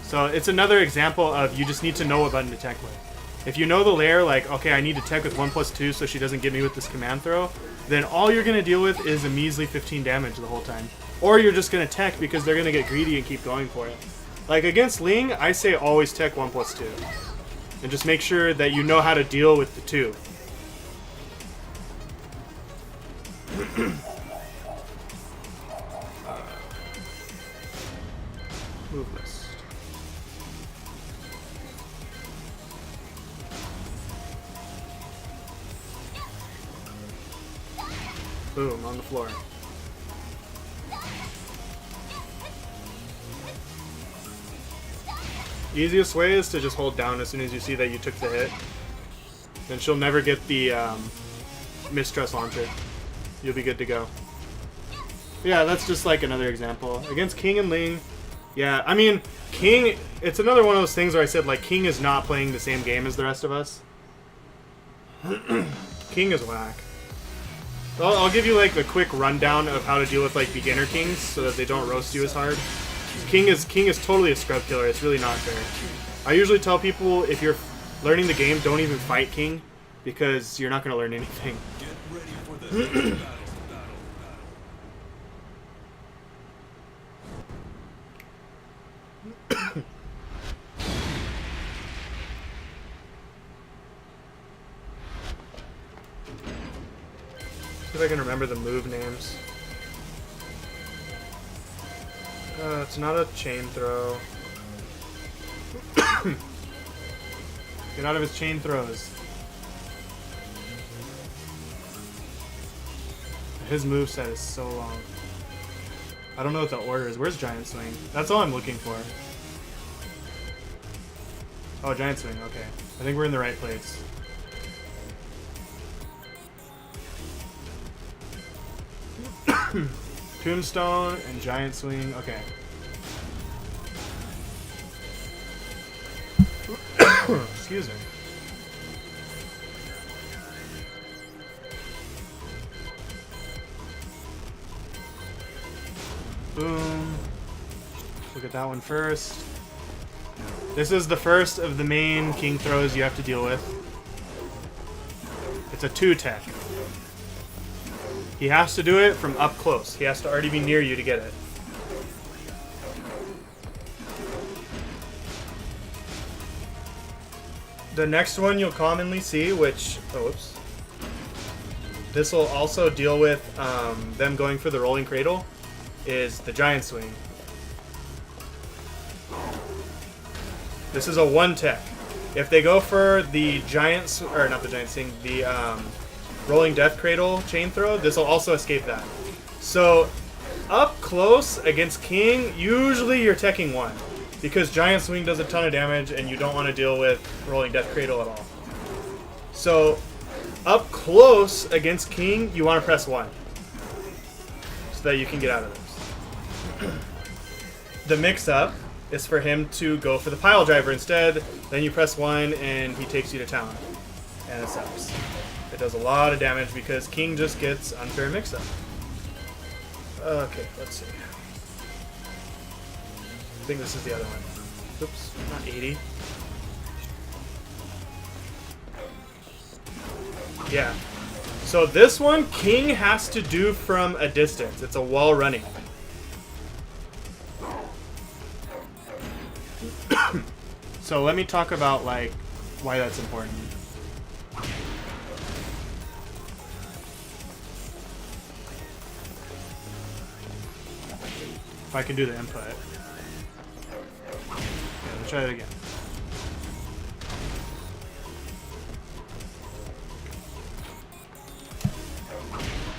Speaker 1: So it's another example of you just need to know what button to tech with. If you know the layer, like, okay, I need to tech with 1 plus 2 so she doesn't get me with this command throw, then all you're going to deal with is a measly 15 damage the whole time. Or you're just going to tech because they're going to get greedy and keep going for it. Like, against Ling, I say always tech 1 plus 2. And just make sure that you know how to deal with the 2. Move list. Boom, on the floor. Easiest way is to just hold down as soon as you see that you took the hit. Then she'll never get the mistrust launcher. You'll be good to go. Yeah, that's just like another example. Against King and Ling, yeah, I mean, King, it's another one of those things where I said, like, King is not playing the same game as the rest of us. King is whack. I'll give you, like, a quick rundown of how to deal with, like, beginner Kings so that they don't roast you as hard. King is totally a scrub killer. It's really not fair. I usually tell people, if you're learning the game, don't even fight King, because you're not going to learn anything.
Speaker 2: Get ready for the battle.
Speaker 1: See if I can remember the move names. It's not a chain throw. Get out of his chain throws. His moveset is so long. I don't know what the order is. Where's Giant Swing? That's all I'm looking for. Oh, Giant Swing. Okay. I think we're in the right place. Tombstone and Giant Swing. Okay. Excuse me. Boom. Look at that one first. This is the first of the main King throws you have to deal with. It's a 2-tech. He has to do it from up close. He has to already be near you to get it. The next one you'll commonly see, which... Oh, whoops. This will also deal with them going for the rolling cradle, is the Giant Swing. This is a 1-tech. If they go for the Giant... Or not the Giant Swing, the... Rolling Death Cradle chain throw, this will also escape that. So, up close against King, usually you're teching 1. Because Giant Swing does a ton of damage and you don't want to deal with Rolling Death Cradle at all. So, up close against King, you want to press 1. So that you can get out of this. The mix-up is for him to go for the pile driver instead. Then you press 1 and he takes you to town. And it sucks. It does a lot of damage because King just gets unfair mix-up. Okay, let's see. I think this is the other one. Oops, not 80. Yeah. So this one, King has to do from a distance. It's a wall running. So let me talk about, like, why that's important. If I can do the input. Yeah, let's try it again.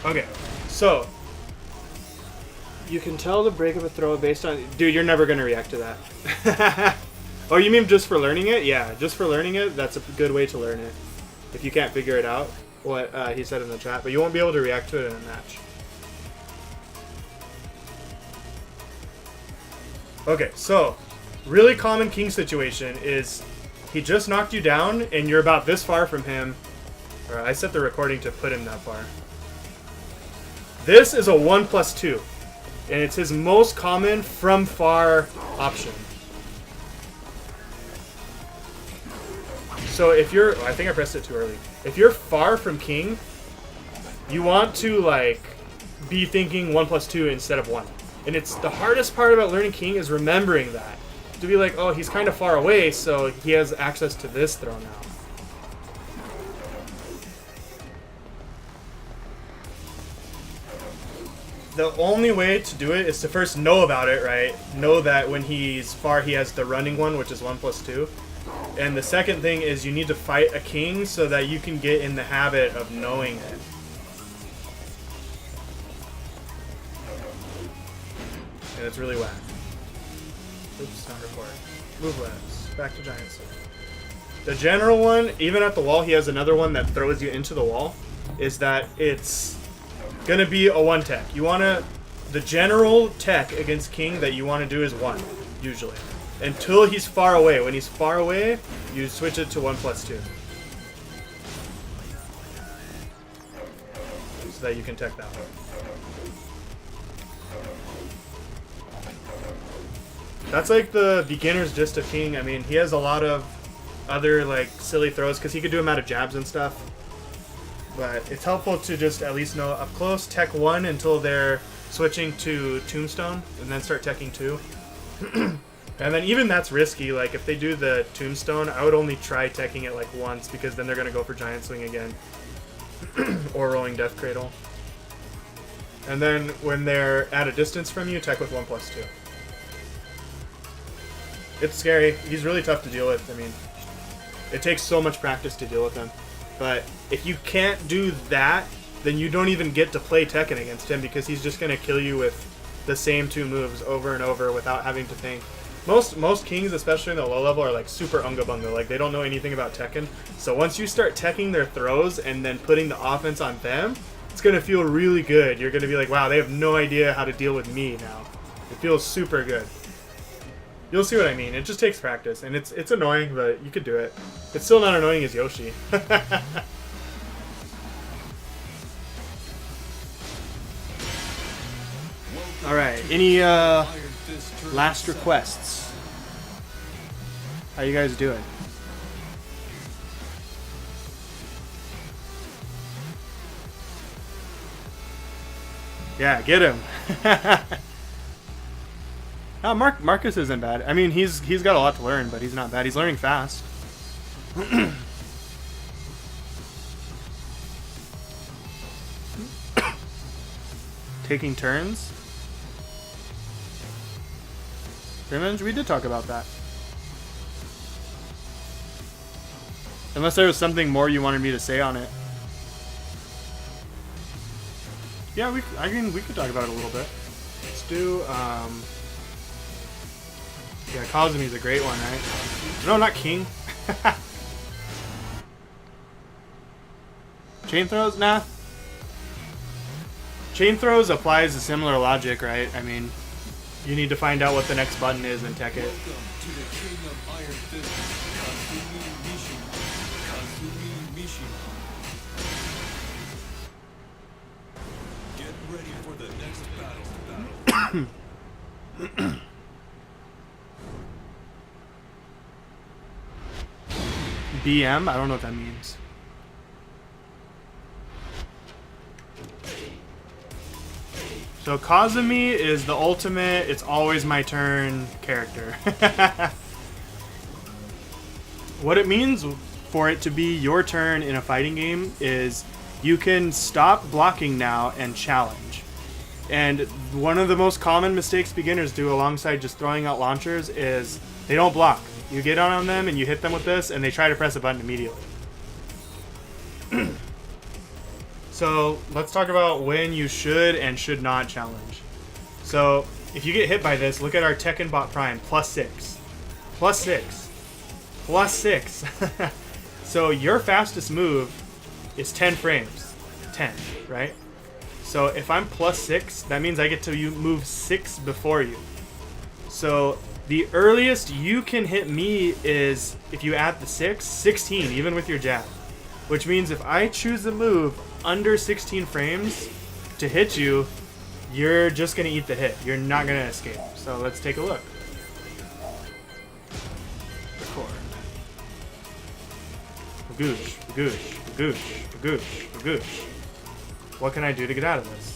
Speaker 1: Okay, so you can tell the break of a throw based on... Dude, you're never going to react to that. Oh, you mean just for learning it? Yeah, just for learning it, that's a good way to learn it. If you can't figure it out, what he said in the chat, but you won't be able to react to it in a match. Okay, so, really common King situation is he just knocked you down and you're about this far from him. Or I set the recording to put him that far. This is a 1+2, and it's his most common from far option. So if you're, I think I pressed it too early. If you're far from King, you want to like be thinking 1+2 instead of 1. And it's the hardest part about learning King is remembering that. To be like, oh, he's kind of far away, so he has access to this throw now. The only way to do it is to first know about it, right? Know that when he's far, he has the running one, which is 1+2. And the second thing is you need to fight a King so that you can get in the habit of knowing it. And it's really whack. Oops, not record. Move less. Back to giant swing. The general one, even at the wall, he has another one that throws you into the wall, is that it's going to be a 1 tech. You want to... The general tech against king that you want to do is 1, usually. Until he's far away. When he's far away, you switch it to 1+2. So that you can tech that way. That's like the beginner's gist of king. I mean, he has a lot of other like silly throws because he could do them out of jabs and stuff. But it's helpful to just at least know up close, tech 1 until they're switching to tombstone, and then start teching 2. And then even that's risky. Like if they do the tombstone, I would only try teching it like once because then they're gonna go for giant swing again. Or rolling death cradle. And then when they're at a distance from you, tech with 1+2. It's scary. He's really tough to deal with. I mean, it takes so much practice to deal with him. But if you can't do that, then you don't even get to play Tekken against him because he's just going to kill you with the same 2 moves over and over without having to think. Most kings, especially in the low level, are like super unga bunga. Like they don't know anything about Tekken. So once you start teching their throws and then putting the offense on them, it's going to feel really good. You're going to be like, wow, they have no idea how to deal with me now. It feels super good. You'll see what I mean. It just takes practice, and it's annoying, but you could do it. It's still not annoying as Yoshi. All right. Any last requests? How you guys doing? Yeah, get him. No, Marcus isn't bad. I mean, he's got a lot to learn, but he's not bad. He's learning fast. Taking turns. Revenge? We did talk about that. Unless there was something more you wanted me to say on it. Yeah, we could talk about it a little bit. Let's do yeah, Kazumi's a great one, right? No, not King. Chain throws? Nah. Chain throws applies a similar logic, right? I mean, you need to find out what the next button is and tech it.
Speaker 2: Welcome to the King of Iron Fist, Kazumi Mishima. Get ready for the next battle.
Speaker 1: BM? I don't know what that means. So Kazumi is the ultimate, it's always my turn character. What it means for it to be your turn in a fighting game is you can stop blocking now and challenge. And one of the most common mistakes beginners do alongside just throwing out launchers is they don't block. You get on them and you hit them with this and they try to press a button immediately. So let's talk about when you should and should not challenge. So if you get hit by this, look at our Tekken bot Prime, +6. +6. +6. So your fastest move is 10 frames. 10, right? So if I'm +6, that means I get to move 6 before you. So the earliest you can hit me is, if you add the 6, 16, even with your jab. Which means if I choose a move under 16 frames to hit you, you're just going to eat the hit. You're not going to escape. So let's take a look. Record. Bagoosh, bagoosh, bagoosh, bagoosh, bagoosh. What can I do to get out of this?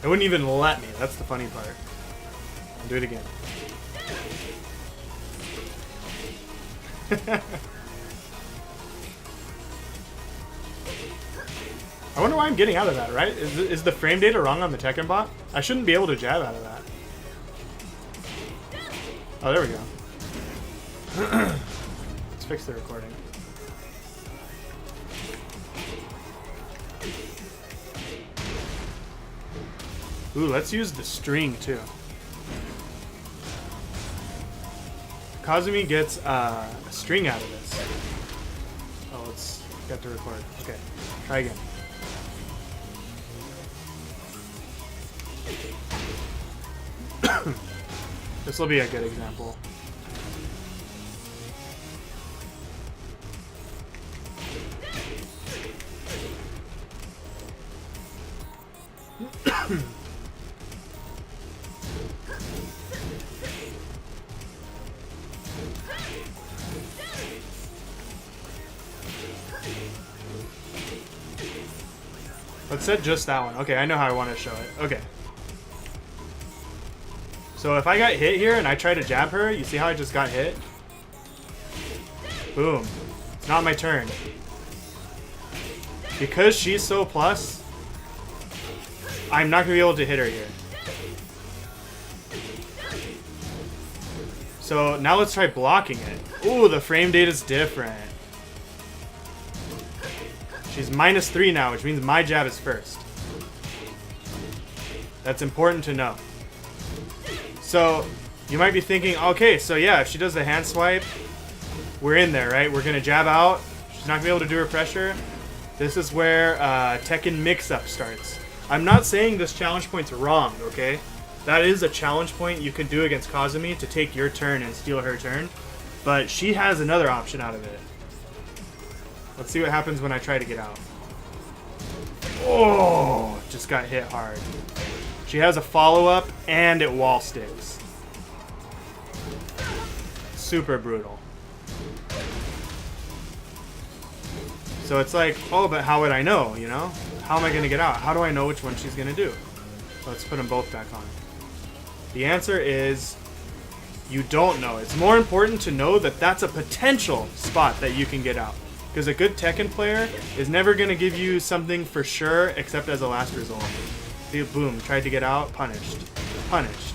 Speaker 1: It wouldn't even let me. That's the funny part. I'll do it again. I wonder why I'm getting out of that, right? Is the frame data wrong on the Tekken bot? I shouldn't be able to jab out of that. Oh, there we go. Let's fix the recording. Ooh, let's use the string too. Kazumi gets a string out of this. Oh, let's get to record. Okay, try again. This will be a good example. Let's set just that one. Okay, I know how I want to show it. Okay. So if I got hit here and I try to jab her, you see how I just got hit? Boom. It's not my turn. Because she's so plus, I'm not going to be able to hit her here. So now let's try blocking it. Ooh, the frame data is different. She's -3 now, which means my jab is first. That's important to know. So you might be thinking, okay, so yeah, if she does the hand swipe, we're in there, right? We're going to jab out. She's not going to be able to do her pressure. This is where Tekken mix-up starts. I'm not saying this challenge point's wrong, okay? That is a challenge point you can do against Kazumi to take your turn and steal her turn. But she has another option out of it. Let's see what happens when I try to get out. Oh, just got hit hard. She has a follow-up and it wall sticks. Super brutal. So it's like, oh, but how would I know, you know? How am I going to get out? How do I know which one she's going to do? Let's put them both back on. The answer is you don't know. It's more important to know that that's a potential spot that you can get out. Because a good Tekken player is never going to give you something for sure except as a last result. See, boom, tried to get out, punished. Punished.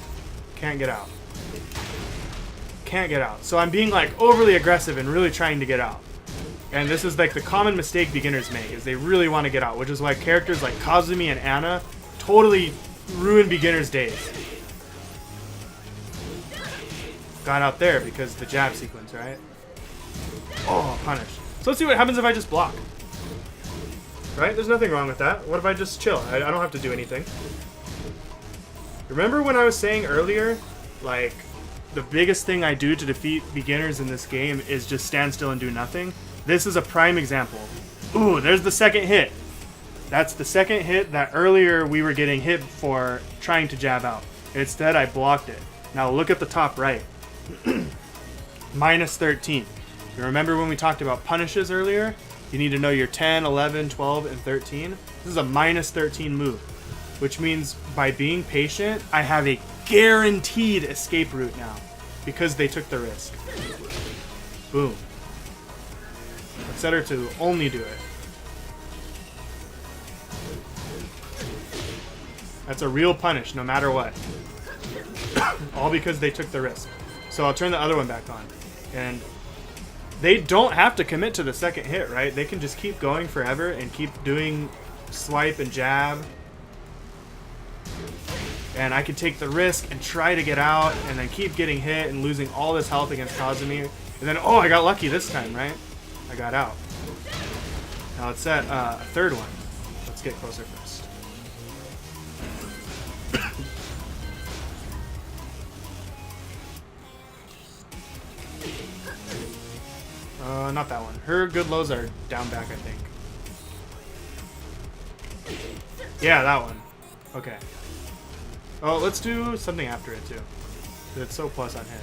Speaker 1: Can't get out. Can't get out. So I'm being like overly aggressive and really trying to get out. And this is like the common mistake beginners make, is they really want to get out, which is why characters like Kazumi and Anna totally ruin beginners' days. Got out there because the jab sequence, right? Oh, punished. So let's see what happens if I just block. Right? There's nothing wrong with that. What if I just chill? I don't have to do anything. Remember when I was saying earlier, like, the biggest thing I do to defeat beginners in this game is just stand still and do nothing? This is a prime example. Ooh, there's the second hit. That's the second hit that earlier we were getting hit for trying to jab out. Instead, I blocked it. Now look at the top right. -13. You remember when we talked about punishes earlier? You need to know your 10, 11, 12, and 13. This is a -13 move, which means by being patient, I have a guaranteed escape route now because they took the risk. Boom. Let's set her to only do it. That's a real punish no matter what. All because they took the risk. So I'll turn the other one back on. And they don't have to commit to the second hit, right? They can just keep going forever and keep doing swipe and jab. And I can take the risk and try to get out and then keep getting hit and losing all this health against Kazumi. And then, oh, I got lucky this time, right? I got out. Now let's set a third one. Let's get closer first. Not that one. Her good lows are down back, I think. Yeah, that one. Okay. Oh, let's do something after it, too. It's so plus on hit.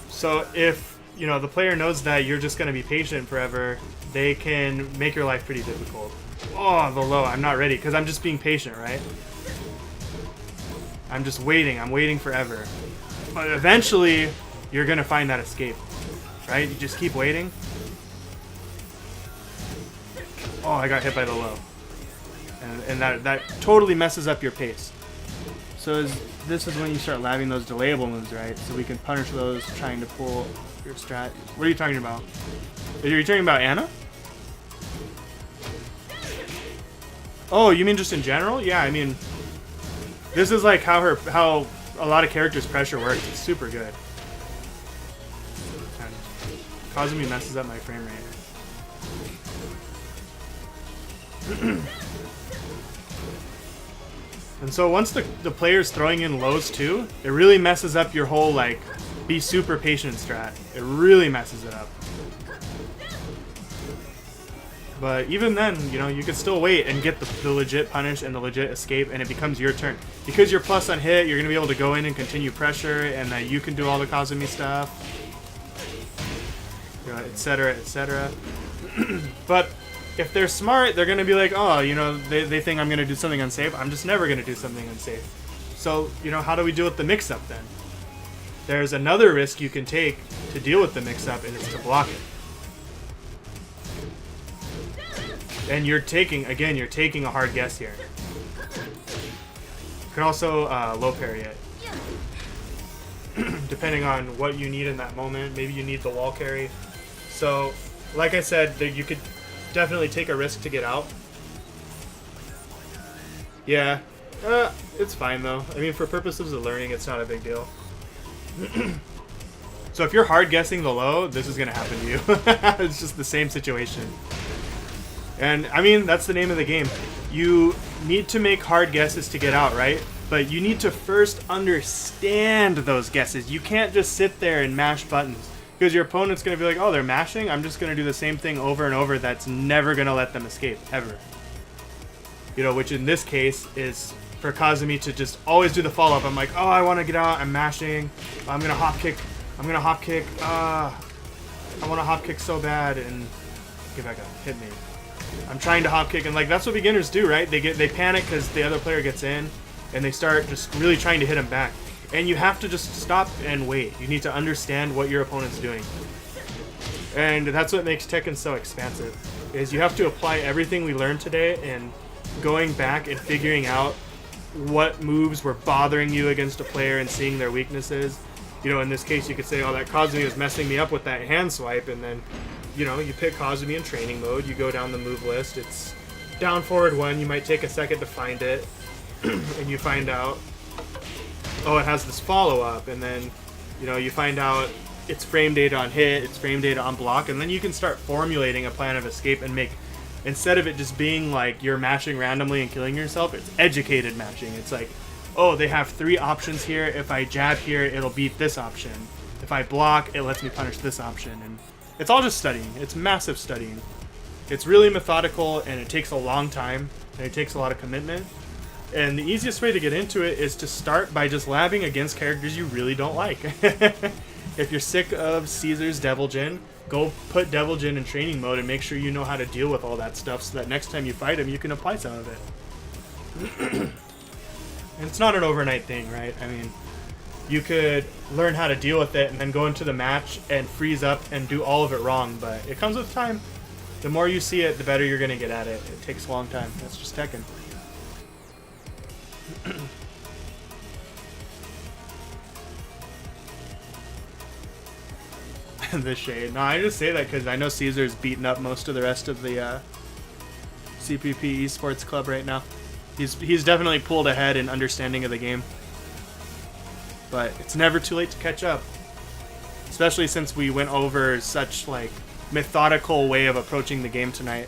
Speaker 1: So if, you know, the player knows that you're just going to be patient forever, they can make your life pretty difficult. Oh, the low. I'm not ready because I'm just being patient, right? I'm just waiting. I'm waiting forever. But eventually, you're going to find that escape, right? You just keep waiting. Oh, I got hit by the low. And that totally messes up your pace. So this is when you start labbing those delayable moves, right? So we can punish those trying to pull your strat. What are you talking about? Are you talking about Anna? Oh, you mean just in general? Yeah, I mean, this is like how a lot of characters' pressure works. It's super good. And Kazumi messes up my frame rate. And so once the player's throwing in lows too, it really messes up your whole like be super patient strat. It really messes it up. But even then, you know, you can still wait and get the legit punish and the legit escape, and it becomes your turn. Because you're plus on hit, you're going to be able to go in and continue pressure, and that you can do all the Kazumi stuff, you know, etc., etc. But if they're smart, they're going to be like, oh, you know, they think I'm going to do something unsafe. I'm just never going to do something unsafe. So, you know, how do we deal with the mix-up then? There's another risk you can take to deal with the mix-up, and it's to block it. And you're taking a hard guess here. You can also low parry it. Depending on what you need in that moment. Maybe you need the wall carry. So, like I said, you could definitely take a risk to get out. Yeah. It's fine though. I mean, for purposes of learning, it's not a big deal. So if you're hard guessing the low, this is going to happen to you. It's just the same situation. And, I mean, that's the name of the game. You need to make hard guesses to get out, right? But you need to first understand those guesses. You can't just sit there and mash buttons. Because your opponent's going to be like, oh, they're mashing? I'm just going to do the same thing over and over. That's never going to let them escape, ever. You know, which in this case is for Kazumi to just always do the follow-up. I'm like, oh, I want to get out. I'm mashing. I'm going to hop kick. I'm going to hop kick. I want to hop kick so bad. And get back up. Hit me. I'm trying to hop kick, and like that's what beginners do, right? They panic because the other player gets in, and they start just really trying to hit him back. And you have to just stop and wait. You need to understand what your opponent's doing, and that's what makes Tekken so expansive. Is you have to apply everything we learned today, and going back and figuring out what moves were bothering you against a player and seeing their weaknesses. You know, in this case, you could say, "Oh, that Kazumi was messing me up with that hand swipe," and then, you know, you pick Kazumi in training mode, you go down the move list, it's down forward 1, you might take a second to find it, and you find out, oh, it has this follow-up, and then, you know, you find out it's frame data on hit, it's frame data on block, and then you can start formulating a plan of escape and make, instead of it just being like you're mashing randomly and killing yourself, it's educated mashing. It's like, oh, they have 3 options here, if I jab here, it'll beat this option. If I block, it lets me punish this option, and it's all just studying. It's massive studying. It's really methodical, and it takes a long time, and it takes a lot of commitment. And the easiest way to get into it is to start by just labbing against characters you really don't like. If you're sick of Caesar's Devil Jin, go put Devil Jin in training mode and make sure you know how to deal with all that stuff so that next time you fight him, you can apply some of it. And it's not an overnight thing, right? I mean, you could learn how to deal with it and then go into the match and freeze up and do all of it wrong, but it comes with time. The more you see it, the better you're going to get at it. It takes a long time. That's just Tekken. The shade. No, I just say that because I know Caesar's beating up most of the rest of the CPP esports club right now. He's definitely pulled ahead in understanding of the game. But it's never too late to catch up. Especially since we went over such, like, methodical way of approaching the game tonight.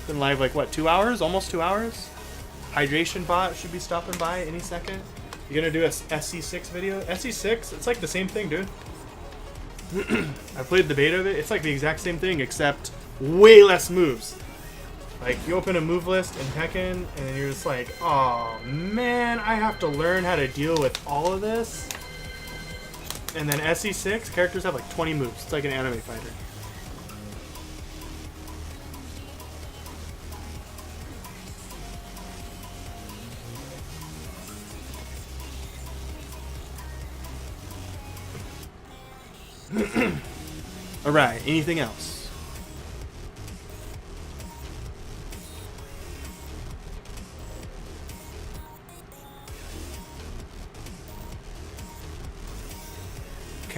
Speaker 1: Been live, like, what, 2 hours? Almost 2 hours? Hydration bot should be stopping by any second. You gonna do a SC6 video? SC6? It's like the same thing, dude. I played the beta of it. It's like the exact same thing, except way less moves. Like, you open a move list in Tekken, and you're just like, oh man, I have to learn how to deal with all of this. And then SE6, characters have like 20 moves. It's like an anime fighter. Alright, anything else?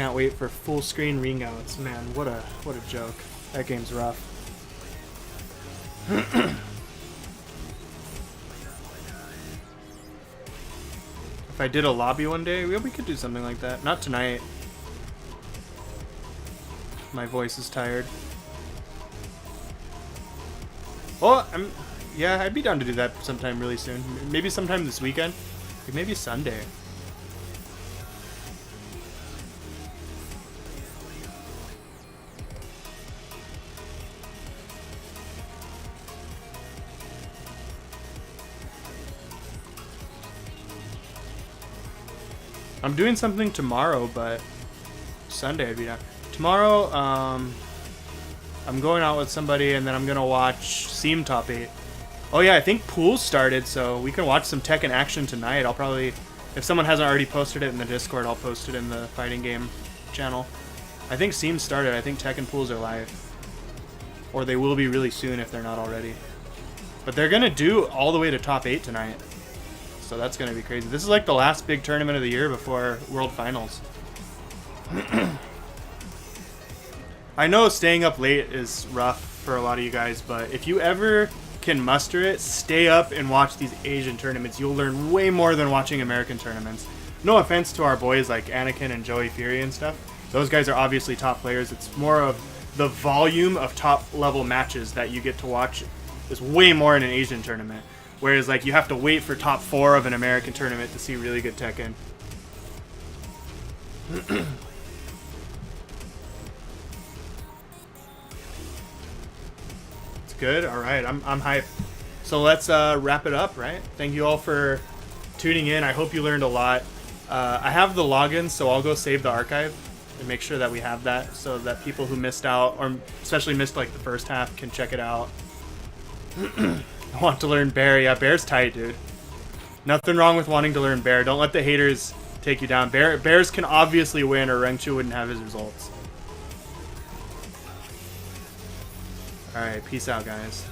Speaker 1: can't wait for full screen ring outs. Man, what a joke. That game's rough. If I did a lobby one day, we could do something like that. Not tonight. My voice is tired. Oh, yeah, I'd be down to do that sometime really soon. Maybe sometime this weekend. Like maybe Sunday. I'm doing something tomorrow, but Sunday I'd be down. Tomorrow, I'm going out with somebody, and then I'm gonna watch Seam Top 8. Oh yeah, I think Pool started, so we can watch some Tekken action tonight. I'll probably, if someone hasn't already posted it in the Discord, I'll post it in the fighting game channel. I think Seam started. I think Tekken Pools are live, or they will be really soon if they're not already. But they're gonna do all the way to top 8 tonight. So that's going to be crazy. This is like the last big tournament of the year before World Finals. I know staying up late is rough for a lot of you guys, but if you ever can muster it, stay up and watch these Asian tournaments. You'll learn way more than watching American tournaments. No offense to our boys like Anakin and Joey Fury and stuff. Those guys are obviously top players. It's more of the volume of top level matches that you get to watch is way more in an Asian tournament. Whereas, like, you have to wait for top 4 of an American tournament to see really good Tekken. It's good? Alright, I'm hyped. So let's wrap it up, right? Thank you all for tuning in. I hope you learned a lot. I have the login, so I'll go save the archive and make sure that we have that so that people who missed out, or especially missed, like, the first half, can check it out. I want to learn Bear. Yeah, Bear's tight, dude. Nothing wrong with wanting to learn Bear. Don't let the haters take you down. Bears can obviously win, or Rengchu wouldn't have his results. Alright, peace out, guys.